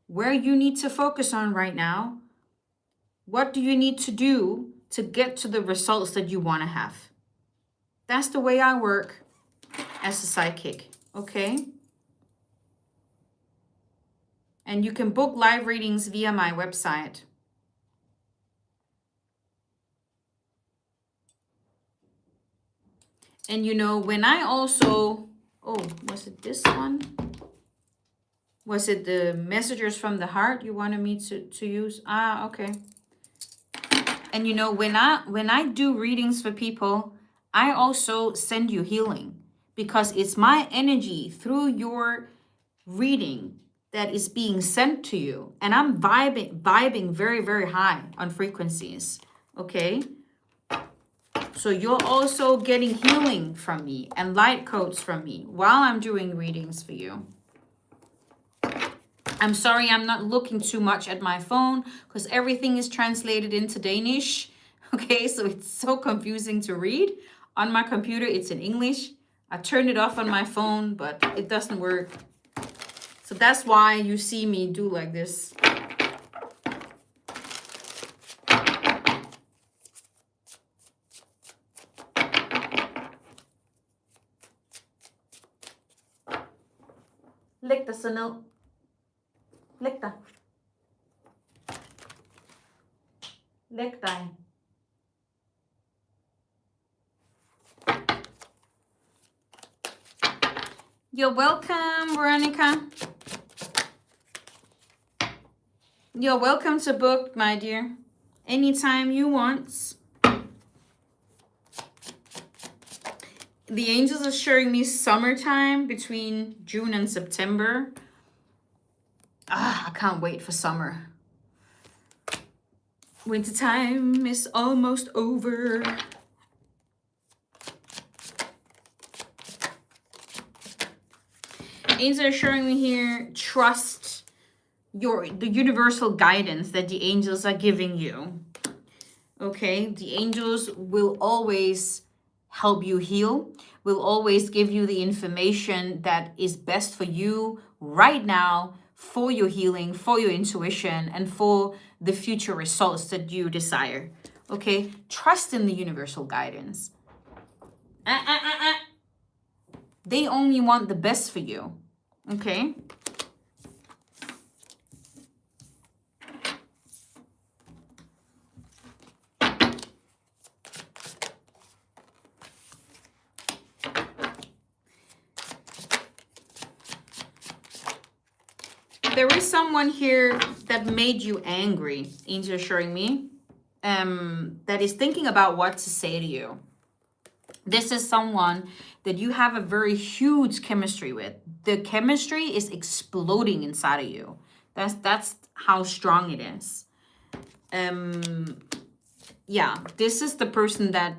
where you need to focus on right now. What do you need to do to get to the results that you want to have? That's the way I work as a psychic, okay? And you can book live readings via my website. And when I also, was it this one? Was it the messages from the heart you wanted me to use? Okay. And when I do readings for people, I also send you healing, because it's my energy through your reading that is being sent to you, and I'm vibing very, very high on frequencies. Okay. So you're also getting healing from me and light codes from me while I'm doing readings for you. I'm sorry I'm not looking too much at my phone because everything is translated into Danish. Okay, so it's so confusing to read. On my computer, it's in English. I turned it off on my phone, but it doesn't work. So that's why you see me do like this. Læg dig så ned. Læg dig. Læg dig. You're welcome, Veronica. You're welcome to book, my dear. Anytime you want. The angels are showing me summertime between June and September. I can't wait for summer. Wintertime is almost over. Angels are showing me here, trust the universal guidance that the angels are giving you. Okay, the angels will always help you heal, will always give you the information that is best for you right now, for your healing, for your intuition, and for the future results that you desire. Okay, trust in the universal guidance. They only want the best for you. Okay. There is someone here that made you angry, angels are showing me, that is thinking about what to say to you. This is someone that you have a very huge chemistry with. The chemistry is exploding inside of you. That's how strong it is. Yeah, this is the person that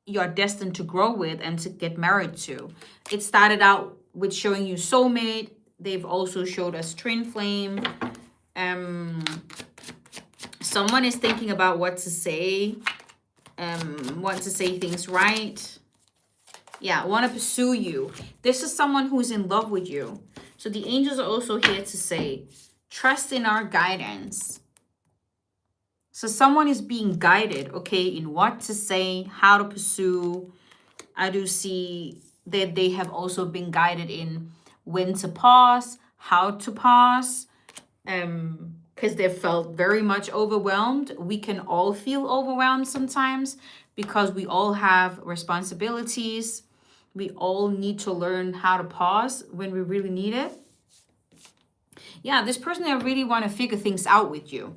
you're destined to grow with and to get married to. It started out with showing you soulmate. They've also showed us twin flame. Someone is thinking about what to say. Want to say things right. Yeah, want to pursue you. This is someone who's in love with you. So the angels are also here to say, trust in our guidance. So someone is being guided, okay, in what to say, how to pursue. I do see that they have also been guided in when to pause, how to pause. because they felt very much overwhelmed. We can all feel overwhelmed sometimes because we all have responsibilities. We all need to learn how to pause when we really need it. Yeah, this person, I really want to figure things out with you.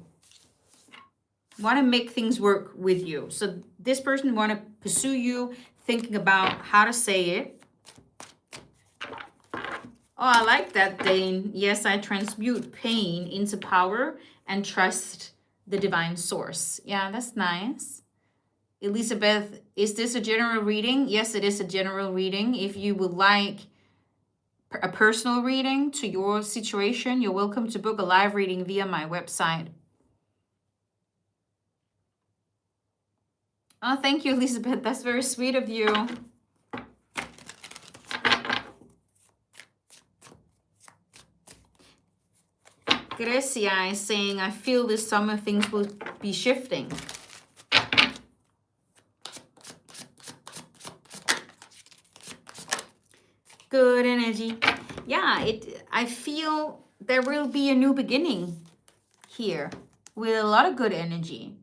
Want to make things work with you. So this person want to pursue you, thinking about how to say it. Oh, I like that, Dane. Yes, I transmute pain into power and trust the divine source. Yeah, that's nice. Elizabeth, is this a general reading? Yes, it is a general reading. If you would like a personal reading to your situation, you're welcome to book a live reading via my website. Oh, thank you, Elizabeth. That's very sweet of you. Grecia is saying, I feel this summer things will be shifting. Good energy. Yeah, I feel there will be a new beginning here with a lot of good energy.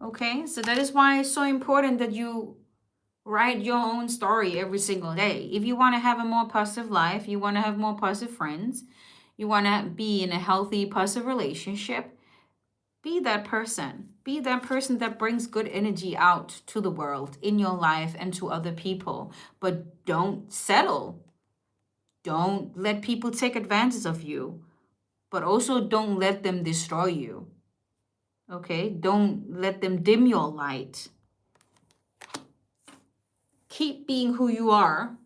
Okay, so that is why it's so important that you write your own story every single day. If you want to have a more positive life, you want to have more positive friends, you want to be in a healthy, positive relationship, be that person. Be that person that brings good energy out to the world, in your life, and to other people. But don't settle. Don't let people take advantage of you. But also don't let them destroy you. Okay? Don't let them dim your light. Keep being who you are.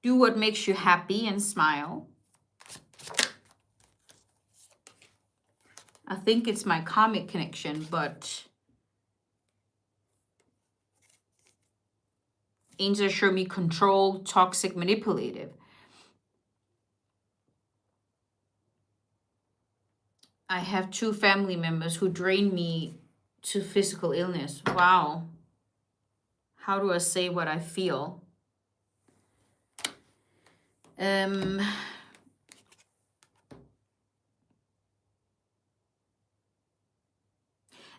Do what makes you happy and smile. I think it's my karmic connection, but angels show me controlled, toxic, manipulative. I have 2 family members who drain me to physical illness. Wow. How do I say what I feel?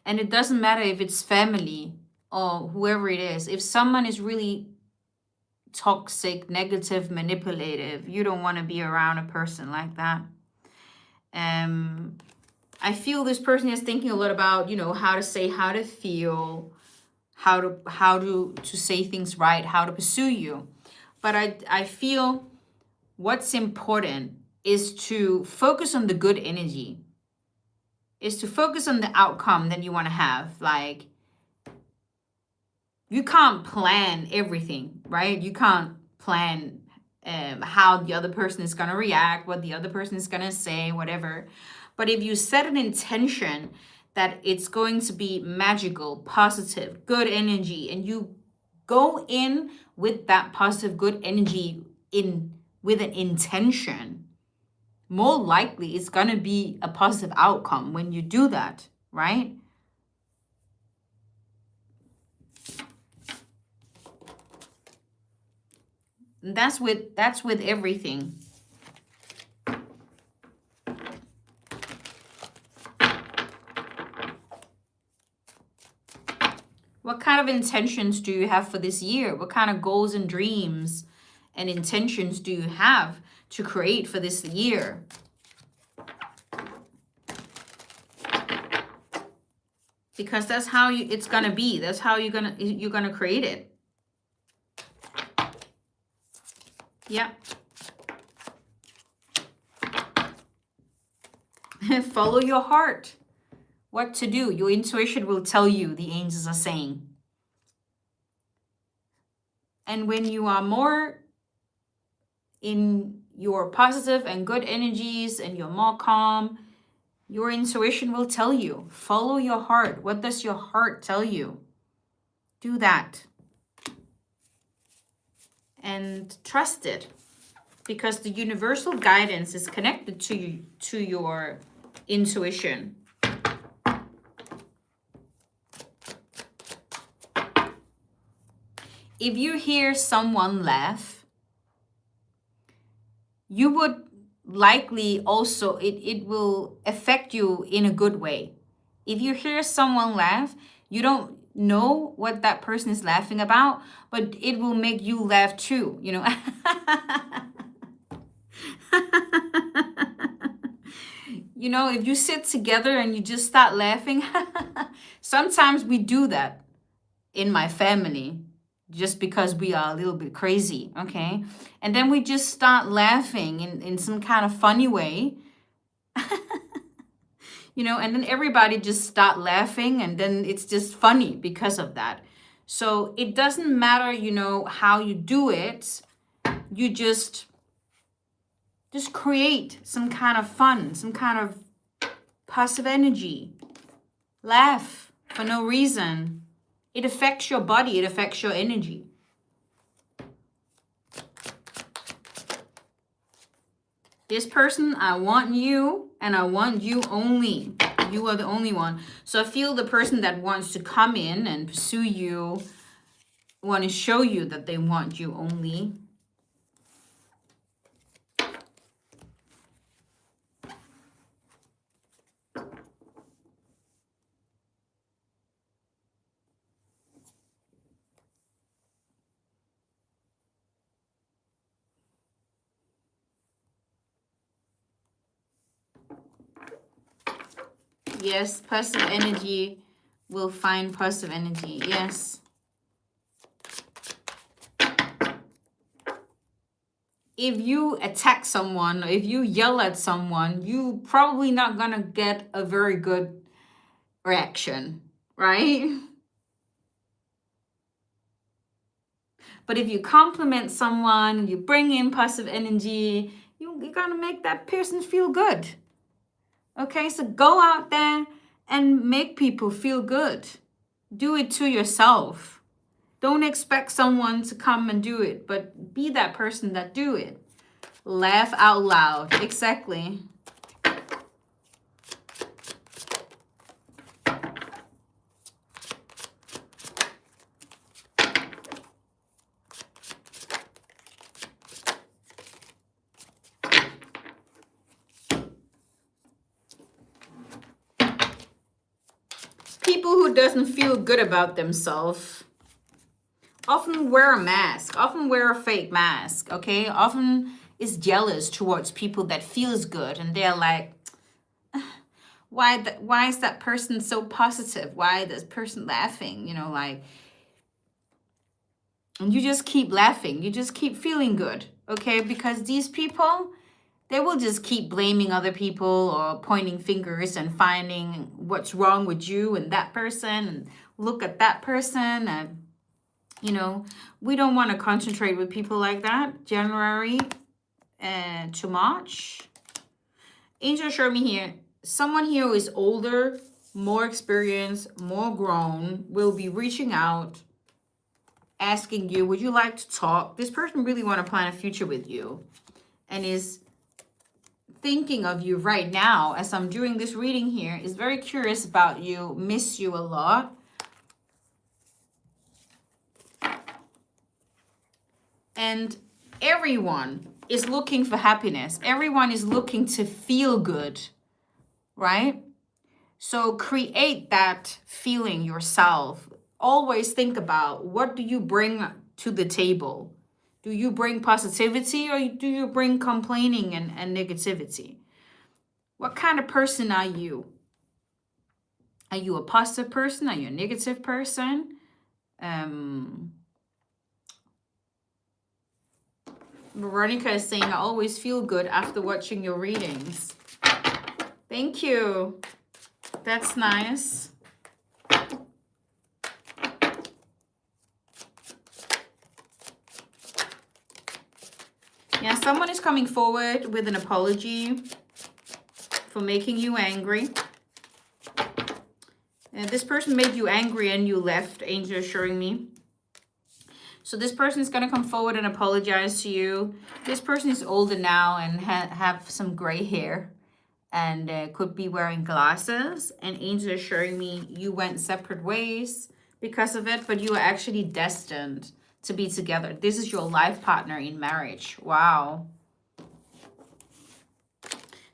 And it doesn't matter if it's family or whoever it is. If someone is really toxic, negative, manipulative, you don't want to be around a person like that. I feel this person is thinking a lot about, how to say, how to feel, how to say things right, how to pursue you. But I feel what's important is to focus on the good energy, is to focus on the outcome that you want to have. Like, you can't plan everything, right? You can't plan how the other person is going to react, what the other person is going to say, whatever. But if you set an intention that it's going to be magical, positive, good energy, and you go in with that positive, good energy with an intention, more likely it's going to be a positive outcome when you do that, right? And that's with everything. What kind of intentions do you have for this year? What kind of goals and dreams and intentions do you have to create for this year? Because that's how it's gonna be. That's how you're gonna create it. Yeah. Follow your heart. What to do. Your intuition will tell you, the angels are saying. And when you are more in your positive and good energies and you're more calm, your intuition will tell you. Follow your heart. What does your heart tell you? Do that. And trust it. Because the universal guidance is connected to your intuition. If you hear someone laugh, you would likely also, it will affect you in a good way. If you hear someone laugh, you don't know what that person is laughing about, but it will make you laugh too, you know. You know, if you sit together and you just start laughing, sometimes we do that in my family just because we are a little bit crazy, okay? And then we just start laughing in some kind of funny way, you know, and then everybody just start laughing, and then it's just funny because of that. So it doesn't matter, you know, how you do it. You just create some kind of fun, some kind of positive energy. Laugh for no reason. It affects your body, it affects your energy. This person, I want you, and I want you only. You are the only one. So I feel the person that wants to come in and pursue you want to show you that they want you only. Yes, positive energy will find positive energy. Yes. If you attack someone, or if you yell at someone, you probably not gonna get a very good reaction, right? But if you compliment someone, you bring in positive energy, you're gonna make that person feel good. Okay, so go out there and make people feel good. Do it to yourself. Don't expect someone to come and do it, but be that person that do it. Laugh out loud. Exactly. People who doesn't feel good about themselves often wear a mask, often wear a fake mask, okay? Often is jealous towards people that feels good, and they're like, why is that person so positive? Why is this person laughing? You know, like, and you just keep laughing. You just keep feeling good, okay? Because these people, they will just keep blaming other people or pointing fingers and finding what's wrong with you and that person, and look at that person. And, you know, we don't want to concentrate with people like that. January to March. Angel showed me here, someone here who is older, more experienced, more grown, will be reaching out, asking you, would you like to talk? This person really want to plan a future with you and is thinking of you right now as I'm doing this reading here, is very curious about you, miss you a lot. And everyone is looking for happiness. Everyone is looking to feel good, right? So create that feeling yourself. Always think about, what do you bring to the table? Do you bring positivity, or do you bring complaining and negativity? What kind of person are you? Are you a positive person? Are you a negative person? Veronica is saying, I always feel good after watching your readings. Thank you. That's nice. Yeah, someone is coming forward with an apology for making you angry. And this person made you angry and you left, Angel is showing me. So this person is going to come forward and apologize to you. This person is older now and have some gray hair and could be wearing glasses. And Angel is showing me you went separate ways because of it, but you are actually destined to be together. This is your life partner in marriage. Wow.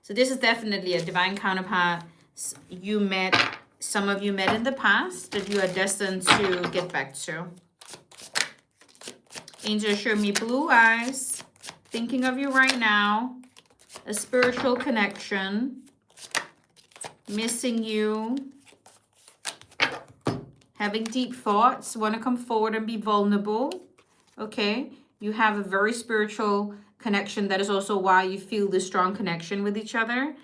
So this is definitely a divine counterpart you met, some of you met in the past that you are destined to get back to. Angel, show me blue eyes, thinking of you right now, a spiritual connection, missing you, having deep thoughts, want to come forward and be vulnerable. Okay, you have a very spiritual connection. That is also why you feel this strong connection with each other.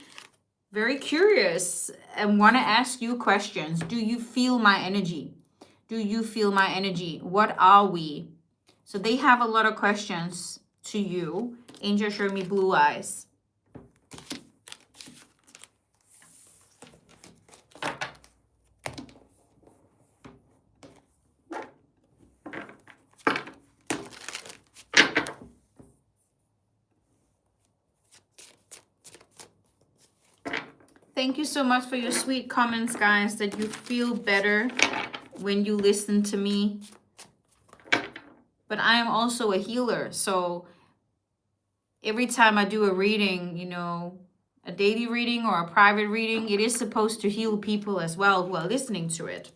Very curious and want to ask you questions. Do you feel my energy? Do you feel my energy? What are we? So they have a lot of questions to you. Angel, show me blue eyes. Thank you so much for your sweet comments, guys, that you feel better when you listen to me. But I am also a healer, so every time I do a reading, you know, a daily reading or a private reading, it is supposed to heal people as well who are listening to it.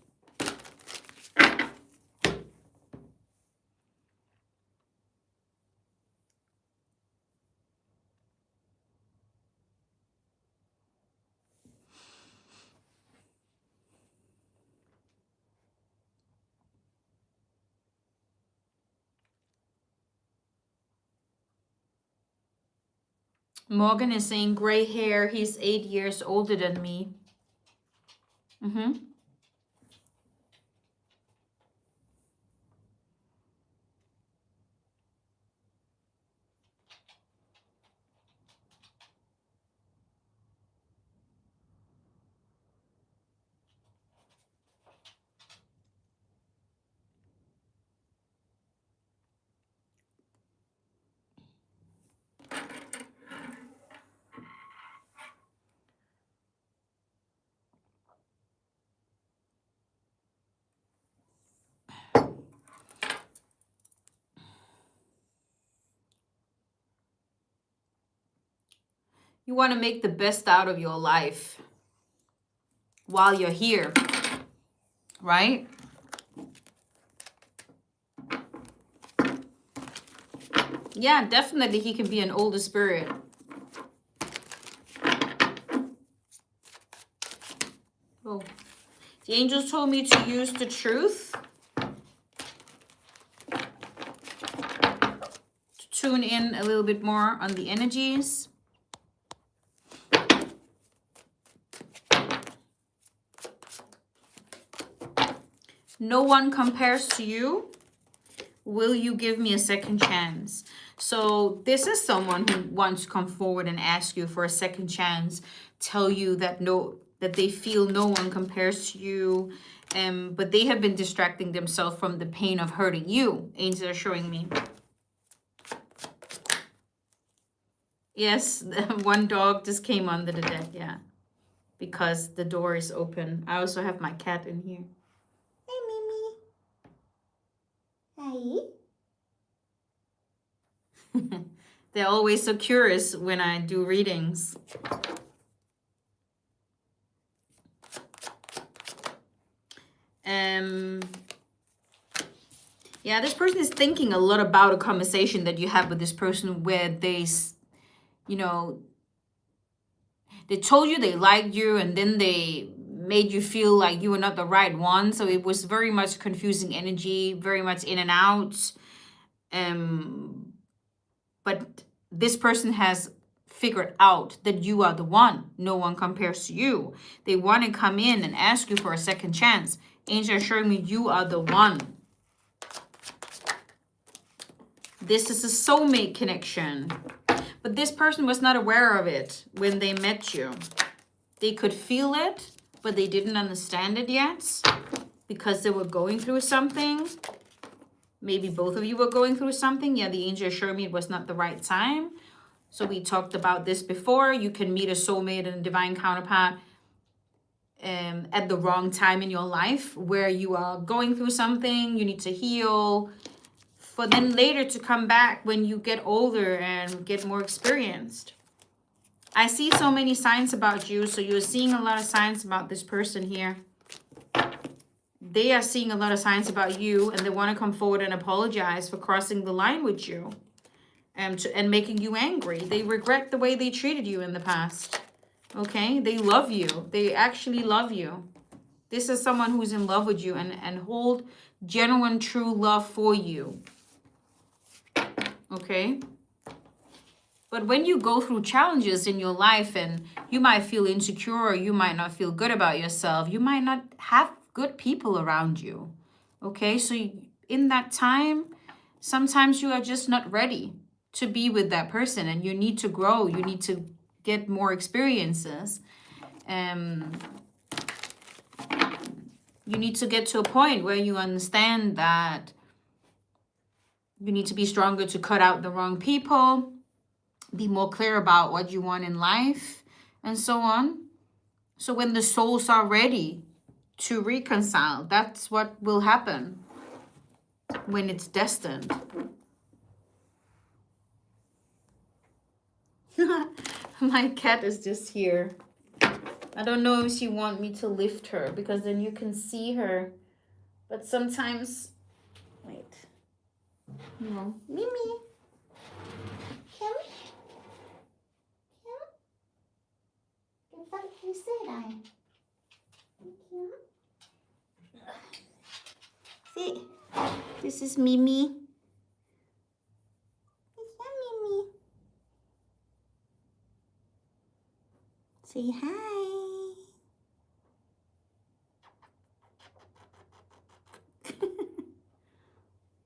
Morgan is saying gray hair. He's 8 years older than me. You want to make the best out of your life while you're here, right? Yeah, definitely he can be an older spirit. Oh, the angels told me to use the truth to tune in a little bit more on the energies. No one compares to you. Will you give me a second chance? So this is someone who wants to come forward and ask you for a second chance, tell you that that they feel no one compares to you, but they have been distracting themselves from the pain of hurting you. Angels are showing me. Yes, one dog just came under the deck, yeah, because the door is open. I also have my cat in here. Hi. They're always so curious when I do readings. Yeah, this person is thinking a lot about a conversation that you have with this person where they, you know, they told you they liked you and then they made you feel like you were not the right one. So it was very much confusing energy, very much in and out. But this person has figured out that you are the one. No one compares to you. They want to come in and ask you for a second chance. Angel are showing me you are the one. This is a soulmate connection. But this person was not aware of it when they met you. They could feel it, but they didn't understand it yet because they were going through something. Maybe both of you were going through something. Yeah, the angel showed me it was not the right time. So we talked about this before. You can meet a soulmate and a divine counterpart at the wrong time in your life where you are going through something, you need to heal, for then later to come back when you get older and get more experienced. I see so many signs about you. So you're seeing a lot of signs about this person here. They are seeing a lot of signs about you, and they want to come forward and apologize for crossing the line with you and making you angry. They regret the way they treated you in the past. Okay? They love you. They actually love you. This is someone who's in love with you and hold genuine, true love for you. Okay? But when you go through challenges in your life and you might feel insecure or you might not feel good about yourself, you might not have good people around you. Okay? So in that time, sometimes you are just not ready to be with that person and you need to grow. You need to get more experiences. You need to get to a point where you understand that you need to be stronger to cut out the wrong people, be more clear about what you want in life, and so on. So when the souls are ready to reconcile, that's what will happen when it's destined. My cat is just here. I don't know if she wants me to lift her because then you can see her. But sometimes, wait. No. Mimi. Come. Come. What you said I. See, this is Mimi. Is that Mimi? Say hi.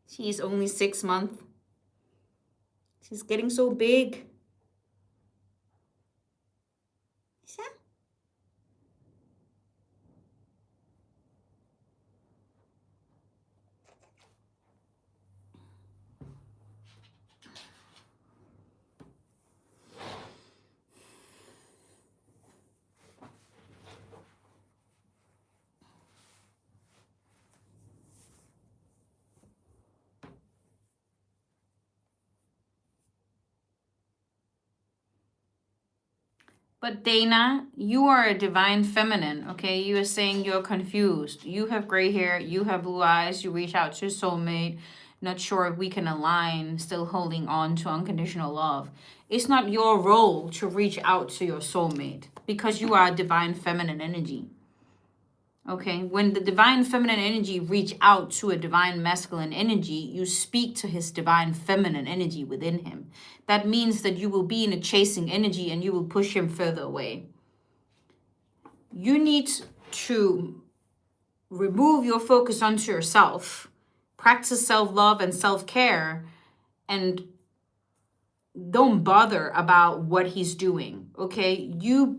She's only 6 months. She's getting so big. Is that? But Dana, you are a divine feminine, okay? You are saying you're confused. You have gray hair, you have blue eyes, you reach out to your soulmate, not sure if we can align, still holding on to unconditional love. It's not your role to reach out to your soulmate because you are a divine feminine energy. Okay, when the divine feminine energy reach out to a divine masculine energy, you speak to his divine feminine energy within him. That means that you will be in a chasing energy and you will push him further away. You need to remove your focus onto yourself, practice self-love and self-care, and don't bother about what he's doing, okay? You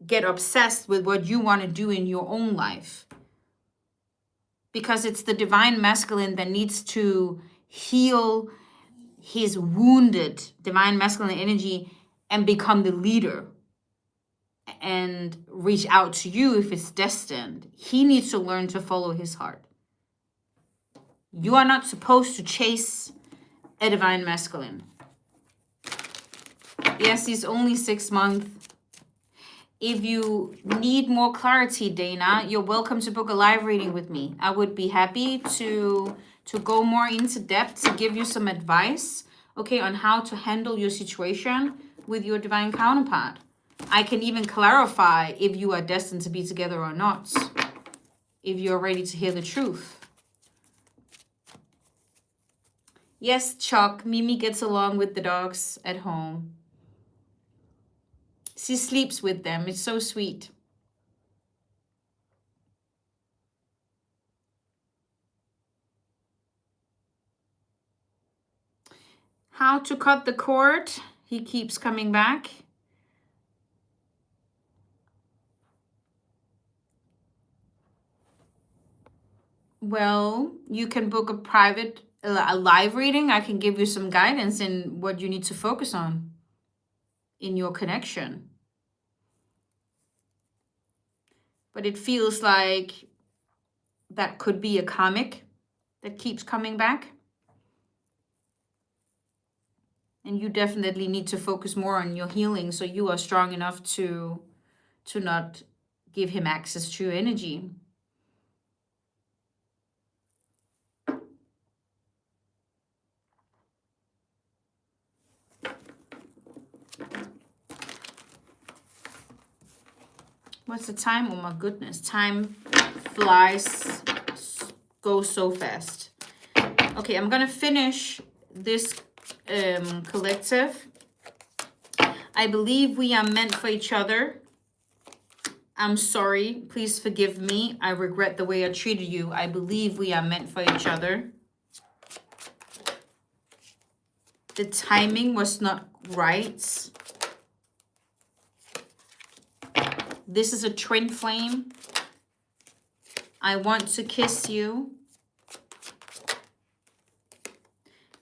get obsessed with what you want to do in your own life because it's the divine masculine that needs to heal his wounded divine masculine energy and become the leader and reach out to you if it's destined. He needs to learn to follow his heart. You are not supposed to chase a divine masculine. Yes, he's only 6 months. If you need more clarity, Dana, you're welcome to book a live reading with me. I would be happy to go more into depth, to give you some advice, okay, on how to handle your situation with your divine counterpart. I can even clarify if you are destined to be together or not, if you're ready to hear the truth. Yes, Chuck, Mimi gets along with the dogs at home. She sleeps with them. It's so sweet. How to cut the cord? He keeps coming back. Well, you can book a live reading. I can give you some guidance in what you need to focus on in your connection. But it feels like that could be a karmic that keeps coming back. And you definitely need to focus more on your healing so you are strong enough to not give him access to your energy. What's the time? Oh my goodness. Time flies, goes so fast. Okay, I'm going to finish this collective. I believe we are meant for each other. I'm sorry. Please forgive me. I regret the way I treated you. I believe we are meant for each other. The timing was not right. This is a twin flame. I want to kiss you.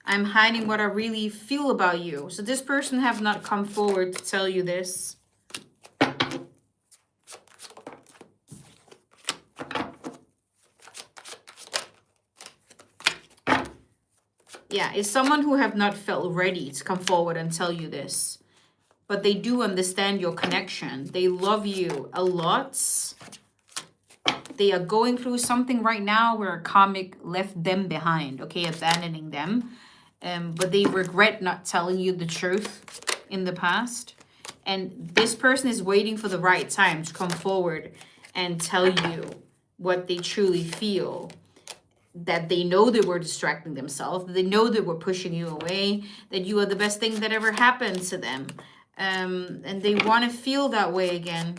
I'm hiding what I really feel about you. So this person have not come forward to tell you this. Yeah, it's someone who have not felt ready to come forward and tell you this. But they do understand your connection. They love you a lot. They are going through something right now where a karmic left them behind, okay, abandoning them. But they regret not telling you the truth in the past. And this person is waiting for the right time to come forward and tell you what they truly feel. That they know they were distracting themselves. They know they were pushing you away. That you are the best thing that ever happened to them. And they want to feel that way again.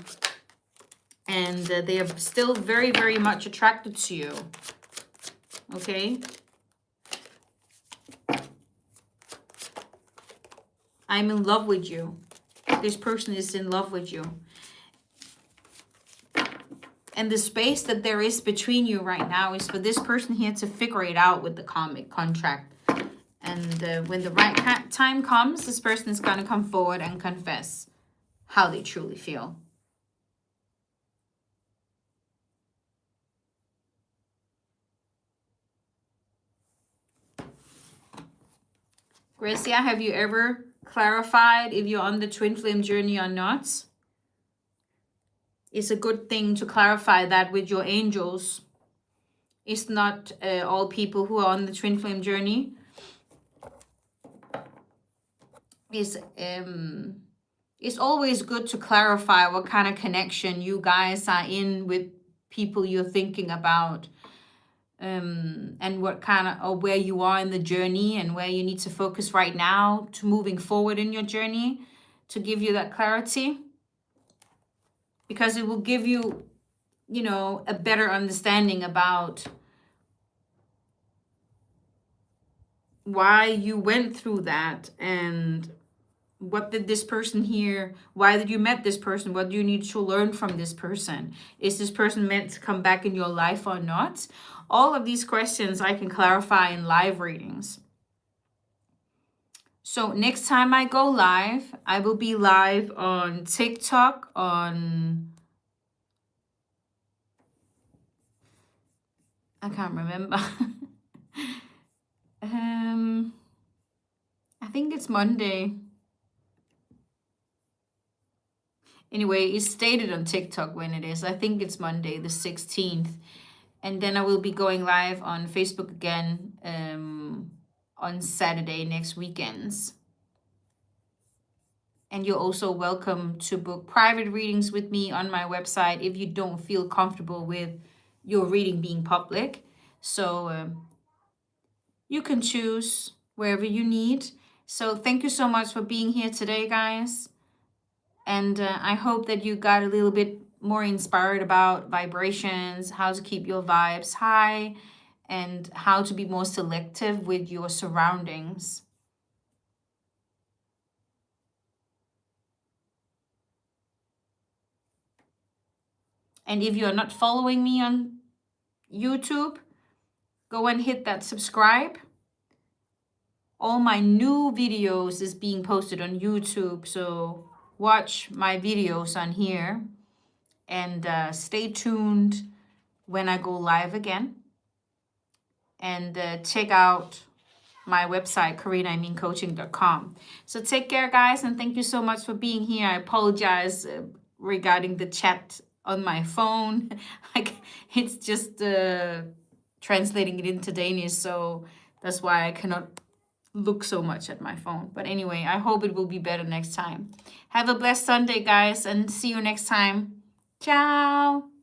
And they are still very, very much attracted to you. Okay? I'm in love with you. This person is in love with you. And the space that there is between you right now is for this person here to figure it out with the karmic contract. And when the right time comes, this person is going to come forward and confess how they truly feel. Gracia, have you ever clarified if you're on the twin flame journey or not? It's a good thing to clarify that with your angels. It's not all people who are on the twin flame journey. It's always good to clarify what kind of connection you guys are in with people you're thinking about. And what kind of, or where you are in the journey and where you need to focus right now to moving forward in your journey to give you that clarity. Because it will give you, you know, a better understanding about why you went through that and what did this person here, why did you met this person? What do you need to learn from this person? Is this person meant to come back in your life or not? All of these questions I can clarify in live readings. So next time I go live, I will be live on TikTok, on, I can't remember. I think it's Monday. Anyway, it's stated on TikTok when it is. I think it's Monday, the 16th. And then I will be going live on Facebook again on Saturday next weekends. And you're also welcome to book private readings with me on my website if you don't feel comfortable with your reading being public. So you can choose wherever you need. So thank you so much for being here today, guys. And I hope that you got a little bit more inspired about vibrations, how to keep your vibes high, and how to be more selective with your surroundings. And if you're not following me on YouTube, go and hit that subscribe. All my new videos is being posted on YouTube, so watch my videos on here. And stay tuned when I go live again. And check out my website, CarinaImeanCoaching.com. So take care, guys, and thank you so much for being here. I apologize regarding the chat on my phone. Like, it's just translating it into Danish, so that's why I cannot look so much at my phone. But anyway, I hope it will be better next time. Have a blessed Sunday, guys, and see you next time. Ciao.